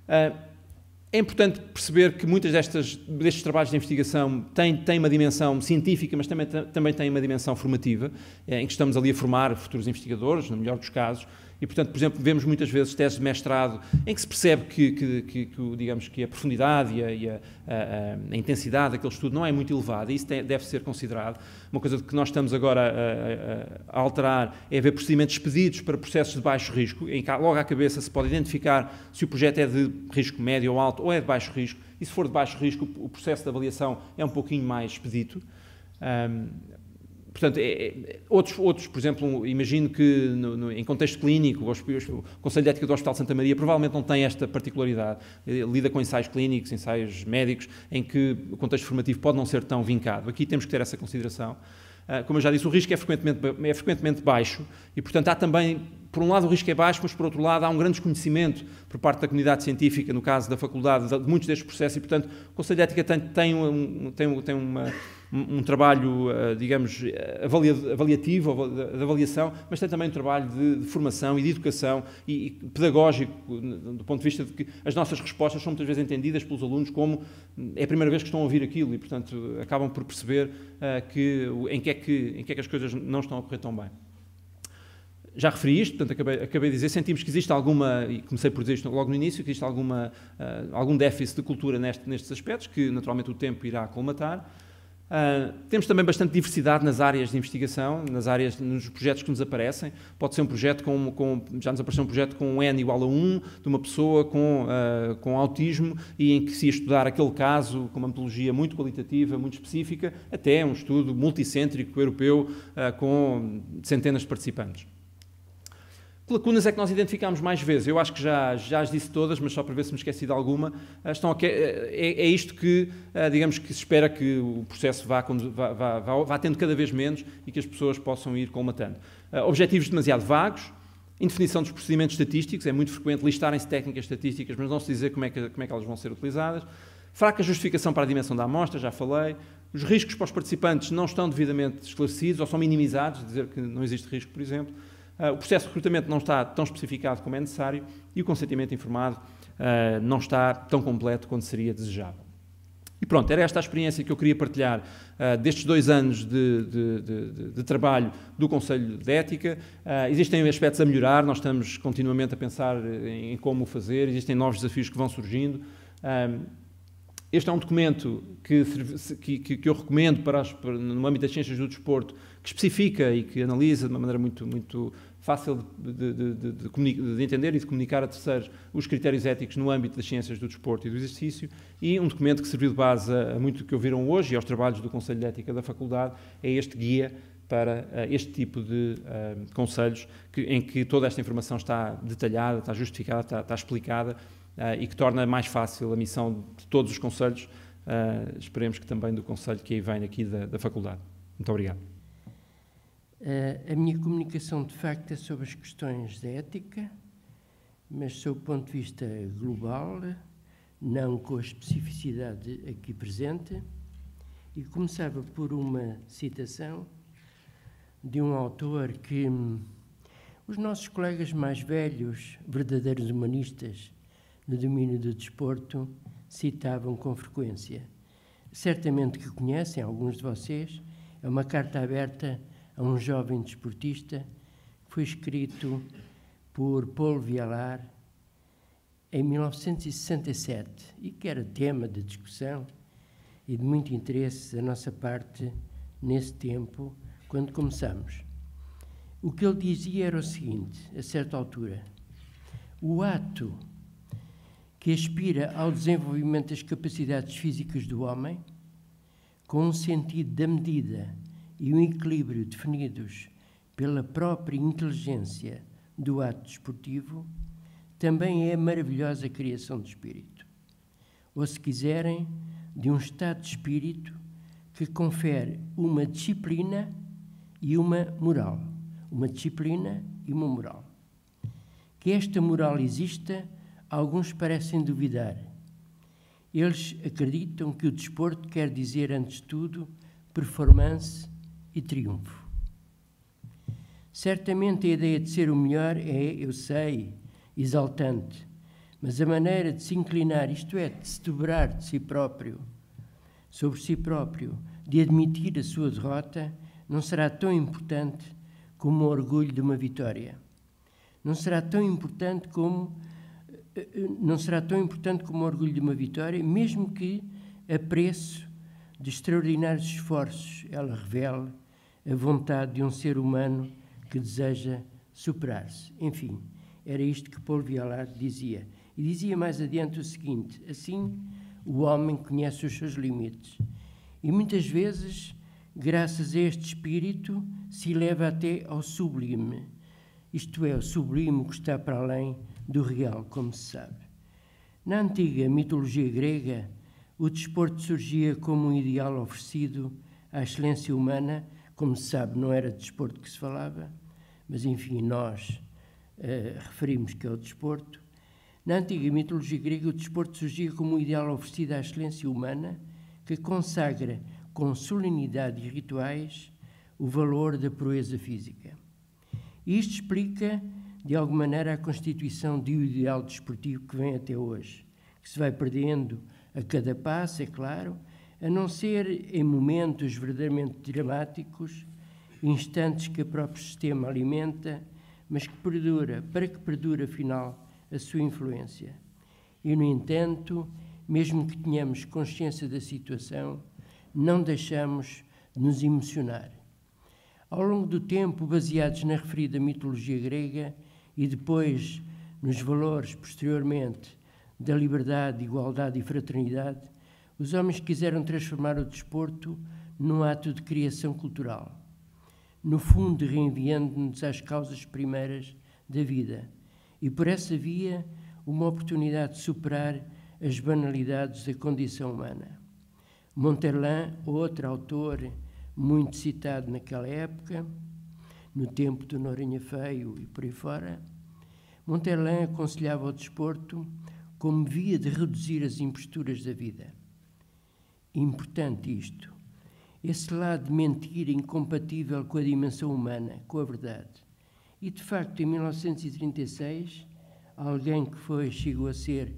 É importante perceber que muitos destes trabalhos de investigação têm uma dimensão científica, mas também têm uma dimensão formativa, em que estamos ali a formar futuros investigadores, no melhor dos casos, e, portanto, por exemplo, vemos muitas vezes teses de mestrado em que se percebe digamos, que a profundidade e a intensidade daquele estudo não é muito elevada, e isso deve ser considerado. Uma coisa que nós estamos agora a alterar é haver procedimentos expedidos para processos de baixo risco, em que logo à cabeça se pode identificar se o projeto é de risco médio ou alto ou é de baixo risco, e se for de baixo risco, o processo de avaliação é um pouquinho mais expedito. Portanto, outros, por exemplo, imagino que em contexto clínico, o Conselho de Ética do Hospital Santa Maria provavelmente não tem esta particularidade. Lida com ensaios clínicos, ensaios médicos, em que o contexto formativo pode não ser tão vincado. Aqui temos que ter essa consideração. Como eu já disse, o risco é frequentemente baixo e, portanto, há também, por um lado, o risco é baixo, mas, por outro lado, há um grande desconhecimento por parte da comunidade científica, no caso da faculdade, de muitos destes processos, e, portanto, o Conselho de Ética tem um trabalho, digamos, avaliativo, de avaliação, mas tem também um trabalho de formação e de educação e pedagógico, do ponto de vista de que as nossas respostas são muitas vezes entendidas pelos alunos como é a primeira vez que estão a ouvir aquilo e, portanto, acabam por perceber em que é que as coisas não estão a correr tão bem. Já referi isto, portanto, acabei de dizer, sentimos que existe alguma, e comecei por dizer isto logo no início, que existe algum déficit de cultura nestes aspectos, que naturalmente o tempo irá colmatar. Temos também bastante diversidade nas áreas de investigação, nos projetos que nos aparecem. Pode ser um projeto já nos apareceu um projeto com um N igual a 1, de uma pessoa com autismo, e em que se ia estudar aquele caso com uma metodologia muito qualitativa, muito específica, até um estudo multicêntrico europeu com centenas de participantes. Que lacunas é que nós identificámos mais vezes? Eu acho que já as disse todas, mas só para ver se me esqueci de alguma. É isto que, digamos, que se espera que o processo vá tendo cada vez menos e que as pessoas possam ir colmatando. Objetivos demasiado vagos, indefinição dos procedimentos estatísticos, é muito frequente listarem-se técnicas estatísticas, mas não se dizer como é que elas vão ser utilizadas. Fraca justificação para a dimensão da amostra, já falei. Os riscos para os participantes não estão devidamente esclarecidos ou são minimizados, dizer que não existe risco, por exemplo. O processo de recrutamento não está tão especificado como é necessário e o consentimento informado não está tão completo quanto seria desejável. E pronto, era esta a experiência que eu queria partilhar destes 2 anos de trabalho do Conselho de Ética. Existem aspectos a melhorar, nós estamos continuamente a pensar em como o fazer, existem novos desafios que vão surgindo. Este é um documento que eu recomendo no âmbito das ciências do desporto, que especifica e que analisa de uma maneira muito fácil de entender e de comunicar a terceiros os critérios éticos no âmbito das ciências do desporto e do exercício, e um documento que serviu de base a muito que ouviram hoje e aos trabalhos do Conselho de Ética da Faculdade, é este guia para este tipo de conselhos, em que toda esta informação está detalhada, está justificada, está explicada, e que torna mais fácil a missão de todos os conselhos, esperemos que também do conselho que aí vem aqui da Faculdade. Muito obrigado. A minha comunicação, de facto, é sobre as questões da ética, mas sob o ponto de vista global, não com a especificidade aqui presente, e começava por uma citação de um autor que os nossos colegas mais velhos, verdadeiros humanistas no domínio do desporto, citavam com frequência. Certamente que conhecem, alguns de vocês, é uma carta aberta a um jovem desportista, que foi escrito por Paul Vialat em 1967 e que era tema de discussão e de muito interesse da nossa parte nesse tempo, quando começamos. O que ele dizia era o seguinte, a certa altura: o ato que aspira ao desenvolvimento das capacidades físicas do homem, com um sentido da medida e um equilíbrio definidos pela própria inteligência do ato desportivo, também é a maravilhosa criação de espírito. Ou, se quiserem, de um estado de espírito que confere uma disciplina e uma moral. Uma disciplina e uma moral. Que esta moral exista, alguns parecem duvidar. Eles acreditam que o desporto quer dizer, antes de tudo, performance e triunfo. Certamente a ideia de ser o melhor é, eu sei, exaltante, mas a maneira de se inclinar, isto é, de se dobrar de si próprio, sobre si próprio, de admitir a sua derrota, não será tão importante como o orgulho de uma vitória. Não será tão importante como o orgulho de uma vitória, mesmo que, a preço de extraordinários esforços, ela revele a vontade de um ser humano que deseja superar-se. Enfim, era isto que Paul Vialat dizia. E dizia mais adiante o seguinte: assim, o homem conhece os seus limites. E muitas vezes, graças a este espírito, se eleva até ao sublime. Isto é, o sublime que está para além do real, como se sabe. Na antiga mitologia grega, o desporto surgia como um ideal oferecido à excelência humana. Como se sabe, não era de desporto que se falava, mas, enfim, nós referimos que é o desporto. Na antiga mitologia grega, o desporto surgia como um ideal oferecido à excelência humana, que consagra com solenidade e rituais o valor da proeza física. E isto explica, de alguma maneira, a constituição de um ideal desportivo que vem até hoje, que se vai perdendo a cada passo, é claro, a não ser em momentos verdadeiramente dramáticos, instantes que o próprio sistema alimenta, mas que perdura, para que perdure, afinal, a sua influência. E, no entanto, mesmo que tenhamos consciência da situação, não deixamos de nos emocionar. Ao longo do tempo, baseados na referida mitologia grega e depois nos valores, posteriormente, da liberdade, igualdade e fraternidade, os homens quiseram transformar o desporto num ato de criação cultural, no fundo reenviando-nos às causas primeiras da vida e, por essa via, uma oportunidade de superar as banalidades da condição humana. Montherlant, outro autor muito citado naquela época, no tempo do Noronha Feio e por aí fora, Montherlant aconselhava o desporto como via de reduzir as imposturas da vida. Importante isto, esse lado de mentira incompatível com a dimensão humana, com a verdade. E, de facto, em 1936, alguém que chegou a ser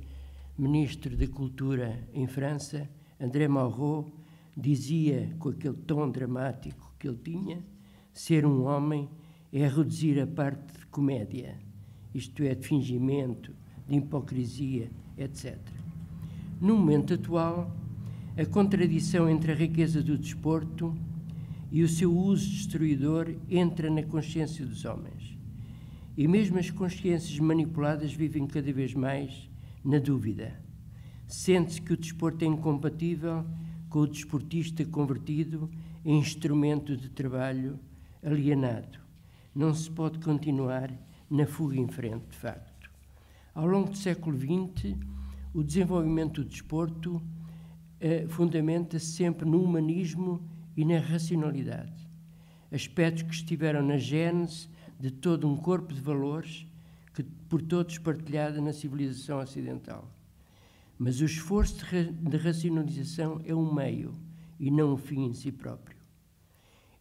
Ministro da Cultura em França, André Malraux dizia, com aquele tom dramático que ele tinha, ser um homem é reduzir a parte de comédia, isto é, de fingimento, de hipocrisia, etc. No momento atual, a contradição entre a riqueza do desporto e o seu uso destruidor entra na consciência dos homens. E mesmo as consciências manipuladas vivem cada vez mais na dúvida. Sente-se que o desporto é incompatível com o desportista convertido em instrumento de trabalho alienado. Não se pode continuar na fuga em frente, de facto. Ao longo do século XX, o desenvolvimento do desporto fundamenta-se sempre no humanismo e na racionalidade, aspectos que estiveram na gênese de todo um corpo de valores que por todos partilhado na civilização ocidental. Mas o esforço de racionalização é um meio e não um fim em si próprio.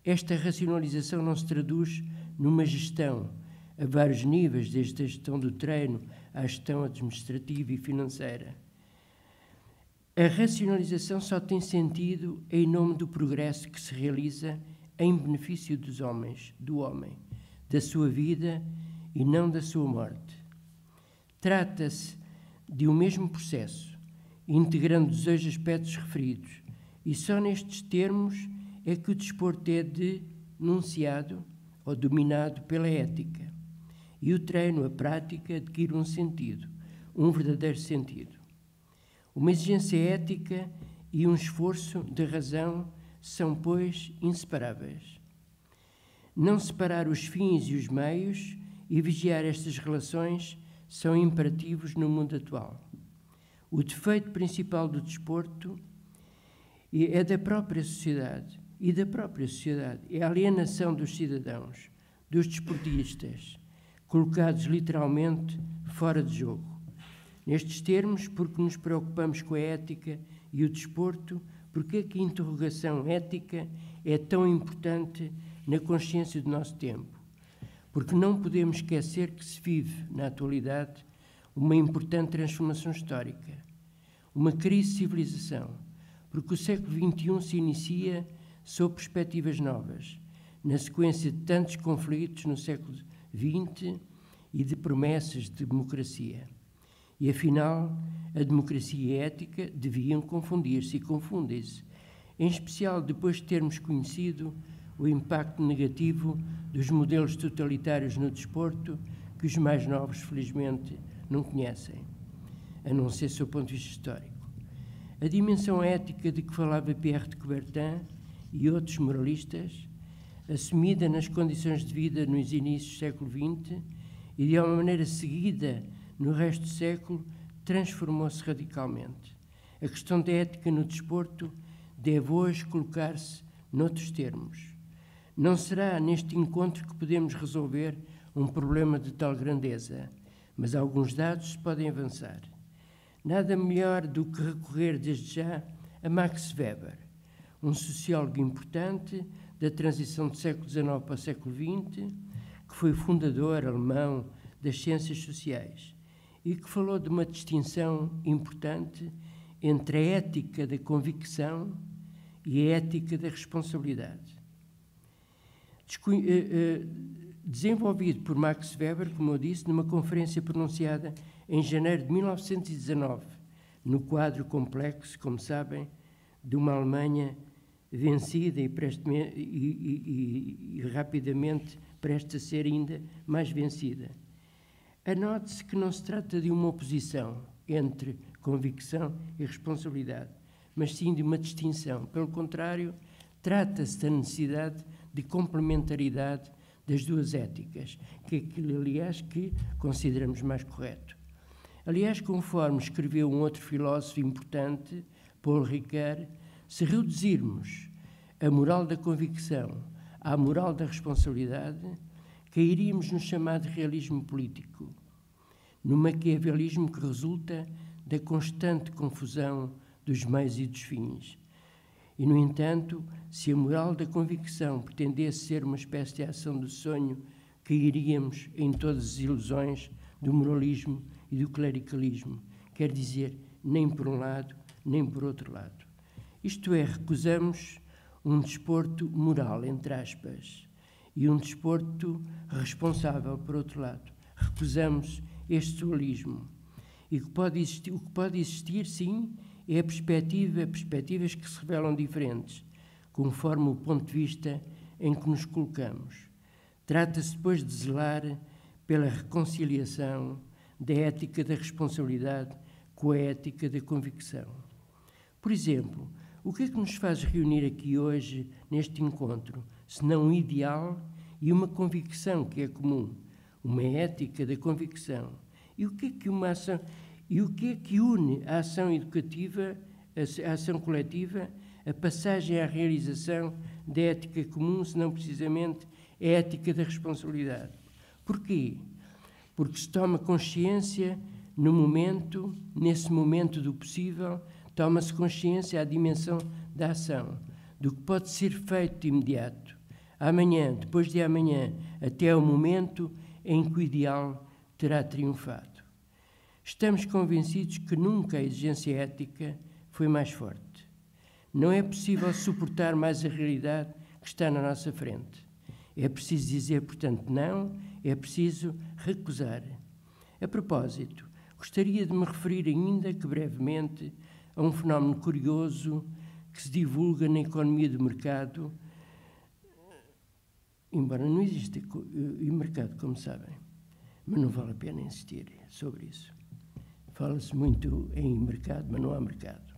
Esta racionalização não se traduz numa gestão a vários níveis, desde a gestão do treino à gestão administrativa e financeira. A racionalização só tem sentido em nome do progresso que se realiza em benefício dos homens, do homem, da sua vida e não da sua morte. Trata-se de um mesmo processo, integrando os dois aspectos referidos, e só nestes termos é que o desporto é denunciado ou dominado pela ética, e o treino, a prática, adquire um sentido, um verdadeiro sentido. Uma exigência ética e um esforço de razão são, pois, inseparáveis. Não separar os fins e os meios e vigiar estas relações são imperativos no mundo atual. O defeito principal do desporto é da própria sociedade, é a alienação dos cidadãos, dos desportistas, colocados literalmente fora de jogo. Nestes termos, porque nos preocupamos com a ética e o desporto, porque é que a interrogação ética é tão importante na consciência do nosso tempo? Porque não podemos esquecer que se vive, na atualidade, uma importante transformação histórica, uma crise de civilização, porque o século XXI se inicia sob perspectivas novas, na sequência de tantos conflitos no século XX e de promessas de democracia. E, afinal, a democracia e a ética deviam confundir-se e confundem-se, em especial depois de termos conhecido o impacto negativo dos modelos totalitários no desporto que os mais novos, felizmente, não conhecem, a não ser sob o ponto de vista histórico. A dimensão ética de que falava Pierre de Coubertin e outros moralistas, assumida nas condições de vida nos inícios do século XX e de uma maneira seguida no resto do século, transformou-se radicalmente. A questão da ética no desporto deve hoje colocar-se noutros termos. Não será neste encontro que podemos resolver um problema de tal grandeza, mas alguns dados se podem avançar. Nada melhor do que recorrer desde já a Max Weber, um sociólogo importante da transição do século XIX para o século XX, que foi fundador alemão das ciências sociais e que falou de uma distinção importante entre a ética da convicção e a ética da responsabilidade. Desenvolvido por Max Weber, como eu disse, numa conferência pronunciada em janeiro de 1919, no quadro complexo, como sabem, de uma Alemanha vencida e rapidamente prestes a ser ainda mais vencida. Anote-se que não se trata de uma oposição entre convicção e responsabilidade, mas sim de uma distinção. Pelo contrário, trata-se da necessidade de complementaridade das duas éticas, que é aquilo, aliás, que consideramos mais correto. Aliás, conforme escreveu um outro filósofo importante, Paul Ricoeur, se reduzirmos a moral da convicção à moral da responsabilidade, cairíamos no chamado realismo político, no maquiavelismo que resulta da constante confusão dos meios e dos fins. E, no entanto, se a moral da convicção pretendesse ser uma espécie de ação do sonho, cairíamos em todas as ilusões do moralismo e do clericalismo, quer dizer, nem por um lado, nem por outro lado. Isto é, recusamos um desporto moral, entre aspas, e um desporto responsável, por outro lado. Recusamos este dualismo. E o que pode existir, sim, é perspectivas que se revelam diferentes, conforme o ponto de vista em que nos colocamos. Trata-se depois de zelar pela reconciliação da ética da responsabilidade com a ética da convicção. Por exemplo, o que é que nos faz reunir aqui hoje, neste encontro, senão um ideal e uma convicção que é comum, uma ética da convicção? E o que é que une a ação educativa, a ação coletiva, a passagem à realização da ética comum, senão precisamente a ética da responsabilidade? Porquê? Porque se toma consciência nesse momento do possível, toma-se consciência à dimensão da ação, do que pode ser feito de imediato, amanhã, depois de amanhã, até ao momento em que o ideal terá triunfado. Estamos convencidos que nunca a exigência ética foi mais forte. Não é possível suportar mais a realidade que está na nossa frente. É preciso dizer, portanto, não, é preciso recusar. A propósito, gostaria de me referir ainda que brevemente a um fenómeno curioso que se divulga na economia do mercado, embora não exista mercado, como sabem, mas não vale a pena insistir sobre isso. Fala-se muito em mercado, mas não há mercado.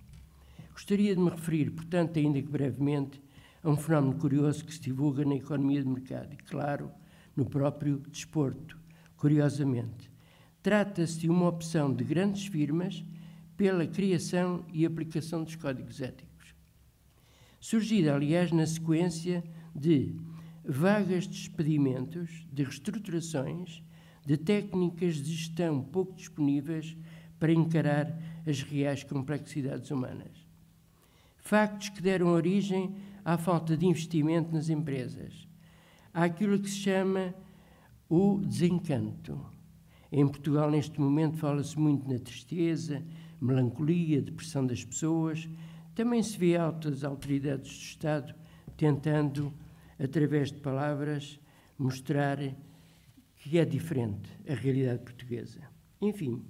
Gostaria de me referir, portanto, ainda que brevemente, a um fenómeno curioso que se divulga na economia de mercado e, claro, no próprio desporto, curiosamente. Trata-se de uma opção de grandes firmas pela criação e aplicação dos códigos éticos. Surgida, aliás, na sequência de vagas despedimentos, de reestruturações, de técnicas de gestão pouco disponíveis para encarar as reais complexidades humanas. Factos que deram origem à falta de investimento nas empresas, àquilo que se chama o desencanto. Em Portugal, neste momento, fala-se muito na tristeza, melancolia, depressão das pessoas. Também se vê altas autoridades do Estado tentando, através de palavras, mostrar que é diferente a realidade portuguesa. Enfim,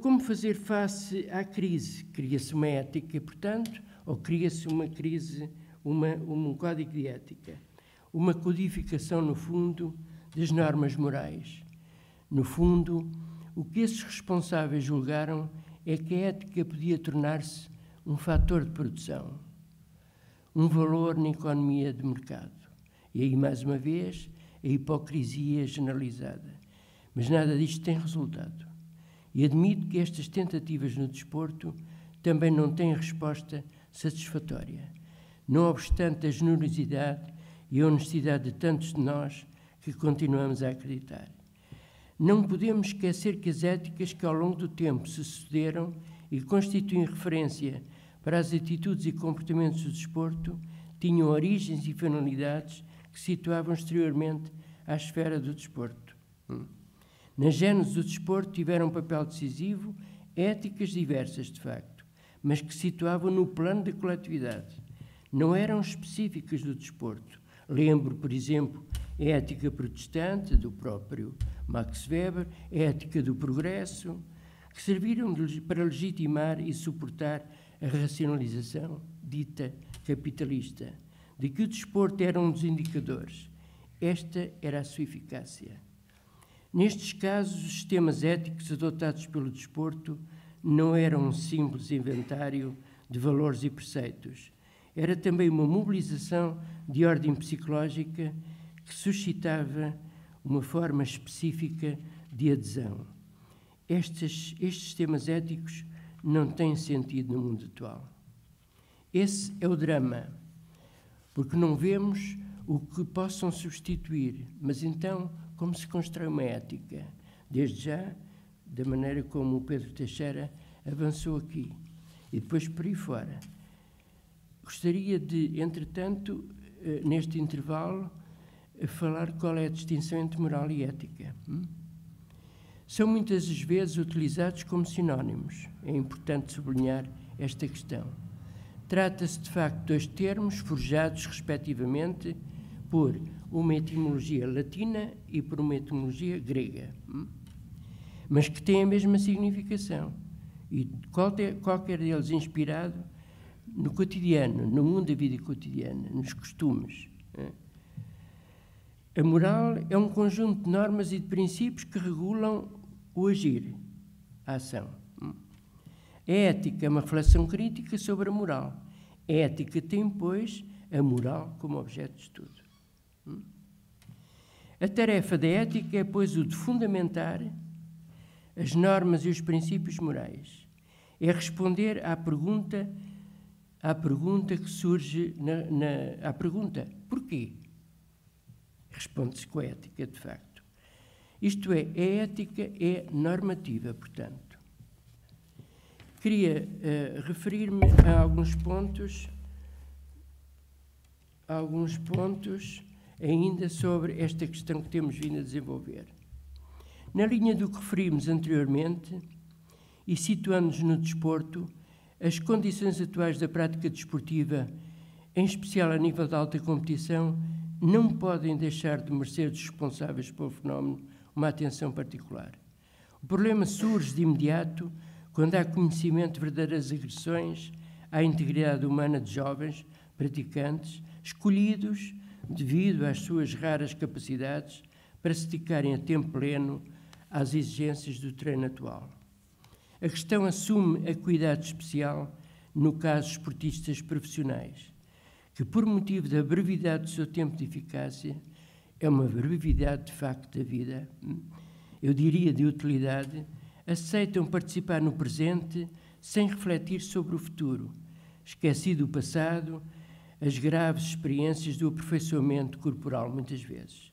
como fazer face à crise? Cria-se uma ética, portanto, ou cria-se uma crise, um código de ética, uma codificação, no fundo, das normas morais. No fundo, o que esses responsáveis julgaram é que a ética podia tornar-se um fator de produção, um valor na economia de mercado. E aí, mais uma vez, a hipocrisia generalizada. Mas nada disto tem resultado. E admito que estas tentativas no desporto também não têm resposta satisfatória, não obstante a generosidade e a honestidade de tantos de nós que continuamos a acreditar. Não podemos esquecer que as éticas que ao longo do tempo se sucederam e constituem referência para as atitudes e comportamentos do desporto tinham origens e finalidades que situavam exteriormente à esfera do desporto. Na gênese do desporto tiveram um papel decisivo éticas diversas, de facto, mas que situavam no plano da coletividade. Não eram específicas do desporto. Lembro, por exemplo, a ética protestante, do próprio Max Weber, a ética do progresso, que serviram para legitimar e suportar a racionalização dita capitalista, de que o desporto era um dos indicadores. Esta era a sua eficácia. Nestes casos, os sistemas éticos adotados pelo desporto não eram um simples inventário de valores e preceitos. Era também uma mobilização de ordem psicológica que suscitava uma forma específica de adesão. Estes sistemas éticos não têm sentido no mundo atual. Esse é o drama, porque não vemos o que possam substituir. Mas então, como se constrói uma ética? Desde já, da maneira como o Pedro Teixeira avançou aqui, e depois por aí fora. Gostaria de, entretanto, neste intervalo, falar qual é a distinção entre moral e ética. São muitas as vezes utilizados como sinónimos. É importante sublinhar esta questão. Trata-se, de facto, de dois termos forjados, respectivamente, por uma etimologia latina e por uma etimologia grega, mas que têm a mesma significação, e qualquer deles inspirado no cotidiano, no mundo da vida cotidiana, nos costumes. A moral é um conjunto de normas e de princípios que regulam o agir, a ação. A ética é uma reflexão crítica sobre a moral. A ética tem, pois, a moral como objeto de estudo. A tarefa da ética é, pois, o de fundamentar as normas e os princípios morais. É responder à pergunta que surge à pergunta porquê? Responde-se com a ética, de facto. Isto é, a ética é normativa, portanto. Queria referir-me a alguns pontos ainda sobre esta questão que temos vindo a desenvolver. Na linha do que referimos anteriormente, e situando-nos no desporto, as condições atuais da prática desportiva, em especial a nível da alta competição, não podem deixar de merecer dos responsáveis pelo fenómeno uma atenção particular. O problema surge de imediato quando há conhecimento de verdadeiras agressões à integridade humana de jovens praticantes, escolhidos devido às suas raras capacidades para se dedicarem a tempo pleno às exigências do treino atual. A questão assume acuidade especial no caso de esportistas profissionais, que, por motivo da brevidade do seu tempo de eficácia, é uma brevidade de facto da vida, eu diria de utilidade, aceitam participar no presente sem refletir sobre o futuro, esquecido o passado, as graves experiências do aperfeiçoamento corporal, muitas vezes.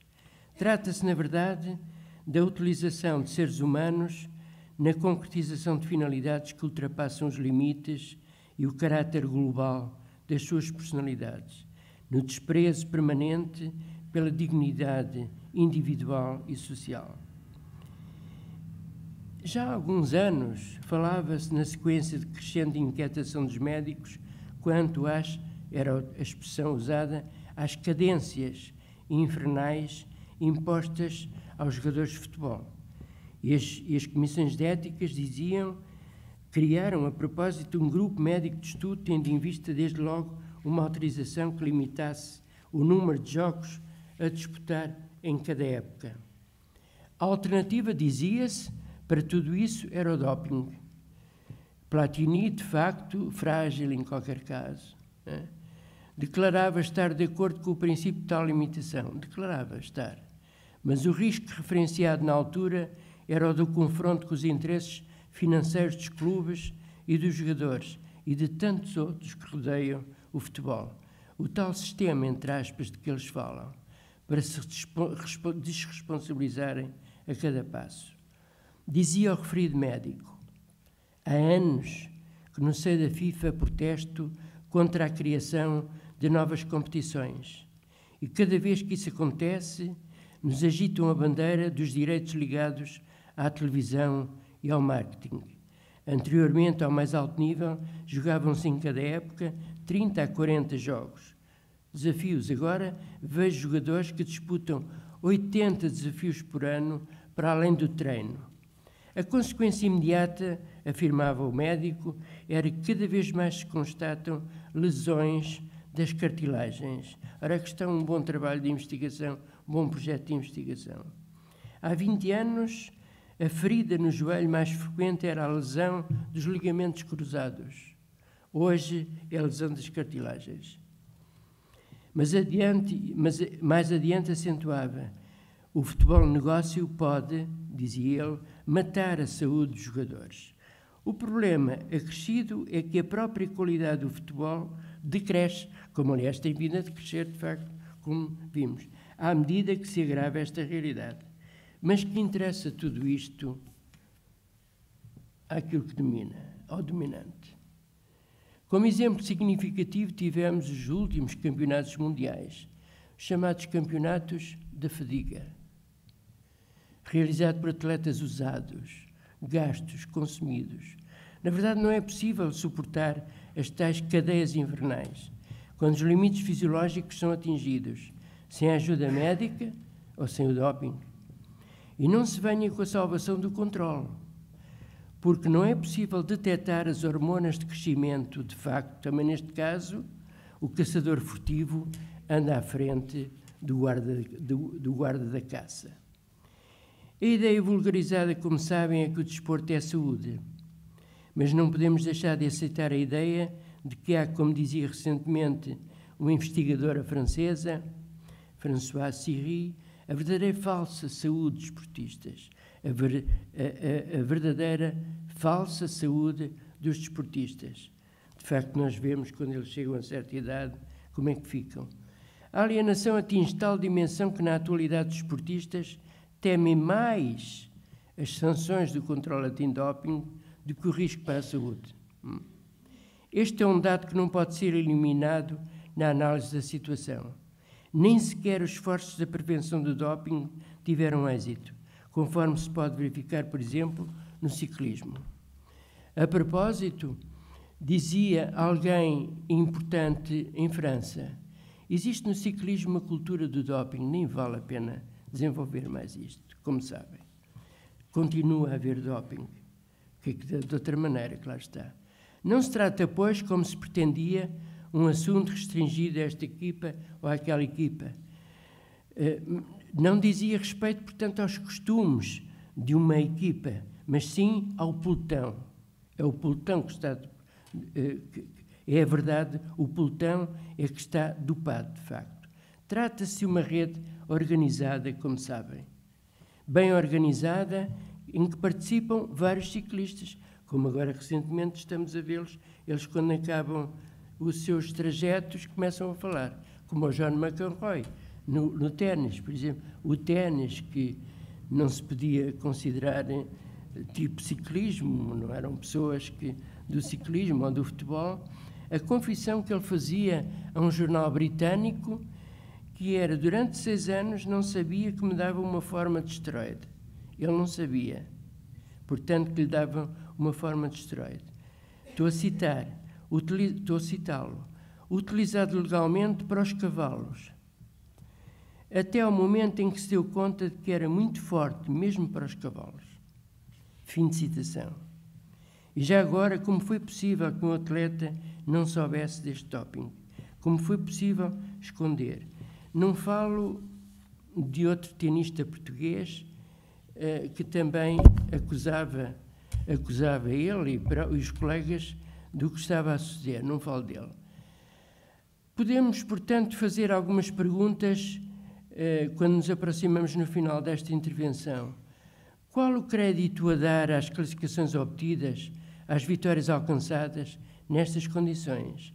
Trata-se, na verdade, da utilização de seres humanos na concretização de finalidades que ultrapassam os limites e o caráter global das suas personalidades, no desprezo permanente pela dignidade individual e social. Já há alguns anos falava-se, na sequência de crescente inquietação dos médicos, quanto às, era a expressão usada, às cadências infernais impostas aos jogadores de futebol. E as comissões de éticas criaram a propósito um grupo médico de estudo, tendo em vista desde logo uma autorização que limitasse o número de jogos a disputar em cada época. A alternativa, dizia-se, para tudo isso era o doping. Platini, de facto, frágil em qualquer caso, declarava estar de acordo com o princípio de tal limitação. Declarava estar. Mas o risco referenciado na altura era o do confronto com os interesses financeiros dos clubes e dos jogadores e de tantos outros que rodeiam o futebol. O tal sistema, entre aspas, de que eles falam, para se desresponsabilizarem a cada passo. Dizia o referido médico: há anos que no seio da FIFA protesto contra a criação de novas competições e cada vez que isso acontece nos agitam a bandeira dos direitos ligados à televisão e ao marketing. Anteriormente, ao mais alto nível, jogavam-se em cada época 30 a 40 jogos. Desafios. Agora vejo jogadores que disputam 80 desafios por ano para além do treino. A consequência imediata, afirmava o médico, era que cada vez mais se constatam lesões das cartilagens. Ora, que está um bom trabalho de investigação, um bom projeto de investigação. Há 20 anos, a ferida no joelho mais frequente era a lesão dos ligamentos cruzados. Hoje é a lesão das cartilagens. Mas mais adiante acentuava: o futebol negócio pode, dizia ele, matar a saúde dos jogadores. O problema acrescido é que a própria qualidade do futebol decresce, como aliás tem vindo a decrescer, de facto, como vimos, à medida que se agrava esta realidade. Mas que interessa tudo isto àquilo que domina, ao dominante? Como exemplo significativo tivemos os últimos campeonatos mundiais, chamados campeonatos da fadiga, realizado por atletas usados, gastos, consumidos, Na verdade, não é possível suportar as tais cadeias invernais, quando os limites fisiológicos são atingidos, sem a ajuda médica ou sem o doping. E não se venha com a salvação do controle, porque não é possível detectar as hormonas de crescimento. De facto, também neste caso, o caçador furtivo anda à frente do guarda da caça. A ideia vulgarizada, como sabem, é que o desporto é saúde. Mas não podemos deixar de aceitar a ideia de que há, como dizia recentemente uma investigadora francesa, Françoise Siri, a verdadeira falsa saúde dos desportistas, a verdadeira falsa saúde dos desportistas. De facto, nós vemos, quando eles chegam a certa idade, como é que ficam. A alienação atinge tal dimensão que, na atualidade, os desportistas temem mais as sanções do controle antidoping do que o risco para a saúde. Este é um dado que não pode ser eliminado na análise da situação. Nem sequer os esforços da prevenção do doping tiveram êxito, conforme se pode verificar, por exemplo, no ciclismo. A propósito, dizia alguém importante em França, existe no ciclismo uma cultura do doping, nem vale a pena desenvolver mais isto, como sabem. Continua a haver doping, que de outra maneira, claro está. Não se trata, pois, como se pretendia, um assunto restringido a esta equipa ou àquela equipa. Não dizia respeito, portanto, aos costumes de uma equipa, mas sim ao pelotão. É o pelotão que está... É a verdade, o pelotão é que está dopado, de facto. Trata-se de uma rede organizada, como sabem. Bem organizada, em que participam vários ciclistas, como agora recentemente estamos a vê-los, eles quando acabam os seus trajetos começam a falar, como o John McEnroe, no ténis, por exemplo. O ténis, que não se podia considerar tipo ciclismo, não eram pessoas do ciclismo ou do futebol, a confissão que ele fazia a um jornal britânico, que era, durante 6 anos, não sabia que me dava uma forma de esteroide. Ele não sabia, portanto, que lhe davam uma forma de esteroide. Estou a citá-lo. Utilizado legalmente para os cavalos, até ao momento em que se deu conta de que era muito forte, mesmo para os cavalos. Fim de citação. E já agora, como foi possível que um atleta não soubesse deste doping? Como foi possível esconder? Não falo de outro tenista português que também acusava ele e os colegas do que estava a suceder. Não falo dele. Podemos, portanto, fazer algumas perguntas quando nos aproximamos no final desta intervenção. Qual o crédito a dar às classificações obtidas, às vitórias alcançadas nestas condições?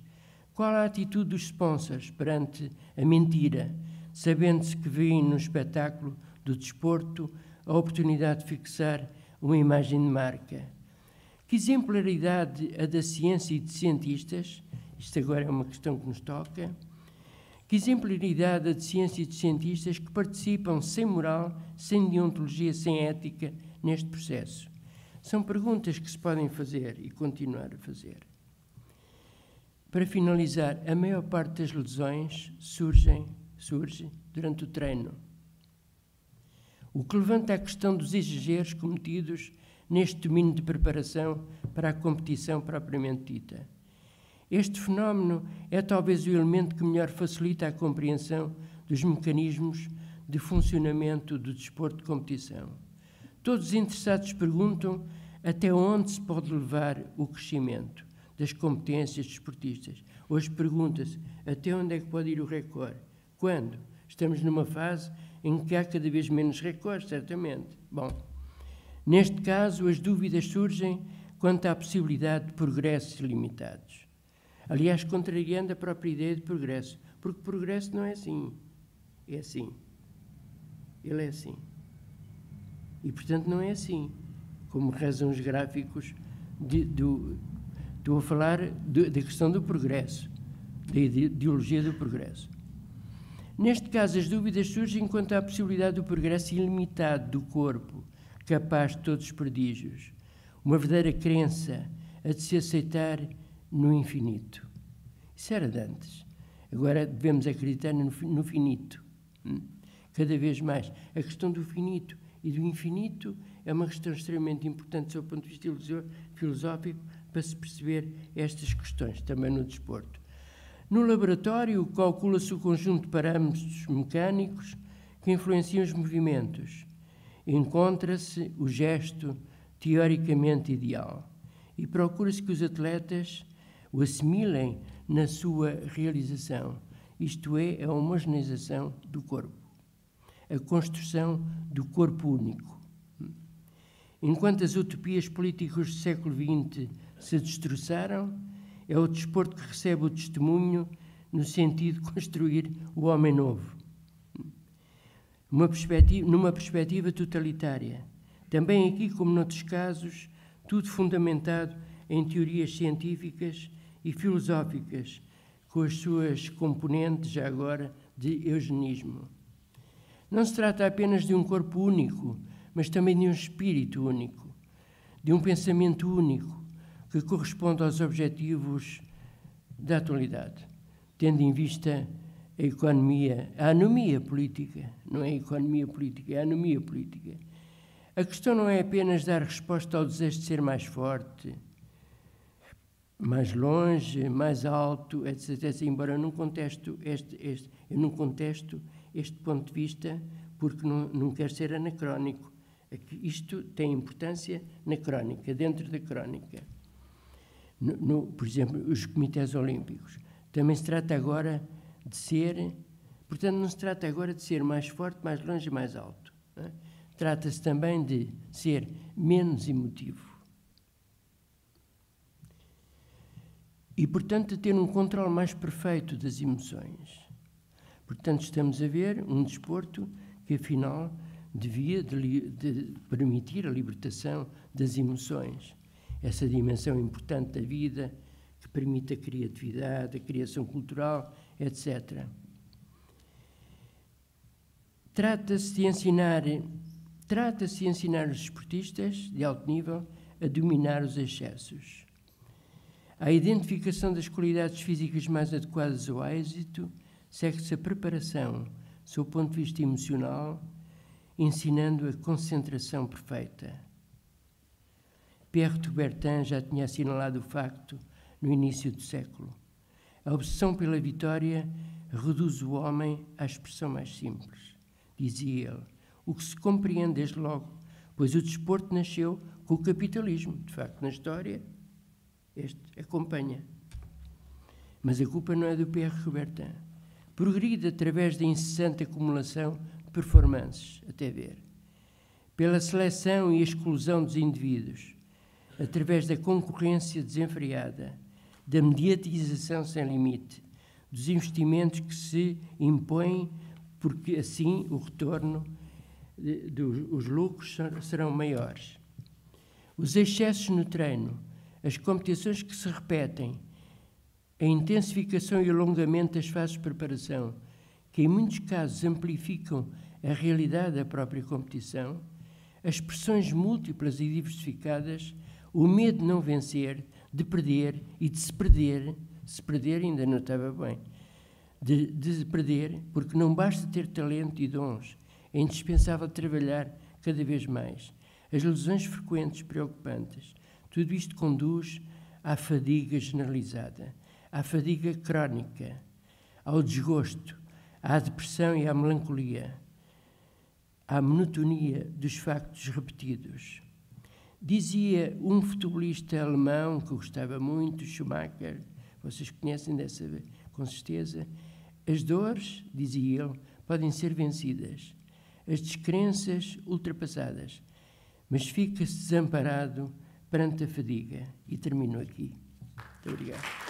Qual a atitude dos sponsors perante a mentira, sabendo-se que veem no espetáculo do desporto a oportunidade de fixar uma imagem de marca? Que exemplaridade a da ciência e de cientistas? Isto agora é uma questão que nos toca. Que exemplaridade a de ciência e de cientistas que participam sem moral, sem deontologia, sem ética neste processo? São perguntas que se podem fazer e continuar a fazer. Para finalizar, a maior parte das lesões surge durante o treino. O que levanta a questão dos exageros cometidos neste domínio de preparação para a competição propriamente dita. Este fenómeno é talvez o elemento que melhor facilita a compreensão dos mecanismos de funcionamento do desporto de competição. Todos os interessados perguntam até onde se pode levar o crescimento das competências desportistas. Hoje pergunta-se até onde é que pode ir o recorde. Quando? Estamos numa fase em que há cada vez menos recordes, certamente. Bom, neste caso, as dúvidas surgem quanto à possibilidade de progressos ilimitados. Aliás, contrariando a própria ideia de progresso, porque progresso não é assim. É assim. Ele é assim. E, portanto, não é assim, como rezam os gráficos estou a falar da questão do progresso, da ideologia do progresso. Neste caso, as dúvidas surgem quanto à possibilidade do progresso ilimitado do corpo, capaz de todos os prodígios. Uma verdadeira crença, a de se aceitar no infinito. Isso era de antes. Agora devemos acreditar no finito. Cada vez mais. A questão do finito e do infinito é uma questão extremamente importante do seu ponto de vista filosófico para se perceber estas questões, também no desporto. No laboratório, calcula-se o conjunto de parâmetros mecânicos que influenciam os movimentos. Encontra-se o gesto teoricamente ideal e procura-se que os atletas o assimilem na sua realização, isto é, a homogeneização do corpo, a construção do corpo único. Enquanto as utopias políticas do século XX se destroçaram, é o desporto que recebe o testemunho no sentido de construir o homem novo. Numa perspectiva totalitária. Também aqui, como noutros casos, tudo fundamentado em teorias científicas e filosóficas, com as suas componentes, já agora, de eugenismo. Não se trata apenas de um corpo único, mas também de um espírito único, de um pensamento único, que corresponde aos objetivos da atualidade, tendo em vista a economia, a anomia política, não é a economia política, é a anomia política. A questão não é apenas dar resposta ao desejo de ser mais forte, mais longe, mais alto, etc. Embora eu não contesto este ponto de vista, porque não quero ser anacrónico. Isto tem importância na crónica, dentro da crónica. Por exemplo, os comitês olímpicos. Também se trata agora de ser... Portanto, não se trata agora de ser mais forte, mais longe e mais alto. É? Trata-se também de ser menos emotivo. E, portanto, de ter um controle mais perfeito das emoções. Portanto, estamos a ver um desporto que, afinal, devia de permitir a libertação das emoções. Essa dimensão importante da vida que permite a criatividade, a criação cultural, etc. Trata-se de ensinar os esportistas de alto nível a dominar os excessos. À identificação das qualidades físicas mais adequadas ao êxito, segue-se a preparação, do seu ponto de vista emocional, ensinando a concentração perfeita. Pierre de Coubertin já tinha assinalado o facto no início do século. A obsessão pela vitória reduz o homem à expressão mais simples, dizia ele, o que se compreende desde logo, pois o desporto nasceu com o capitalismo. De facto, na história, este acompanha. Mas a culpa não é do Pierre de Coubertin. Progride através da incessante acumulação de performances, até ver. Pela seleção e exclusão dos indivíduos, através da concorrência desenfreada, da mediatização sem limite, dos investimentos que se impõem, porque assim o retorno, os lucros serão maiores. Os excessos no treino, as competições que se repetem, a intensificação e alongamento das fases de preparação, que em muitos casos amplificam a realidade da própria competição, as pressões múltiplas e diversificadas, o medo de não vencer, de perder e de se perder ainda não estava bem, de perder, porque não basta ter talento e dons, é indispensável trabalhar cada vez mais. As lesões frequentes, preocupantes, tudo isto conduz à fadiga generalizada, à fadiga crónica, ao desgosto, à depressão e à melancolia, à monotonia dos factos repetidos. Dizia um futebolista alemão que eu gostava muito, Schumacher, vocês conhecem dessa com certeza, as dores, dizia ele, podem ser vencidas, as descrenças ultrapassadas, mas fica-se desamparado perante a fadiga. E termino aqui. Muito obrigado.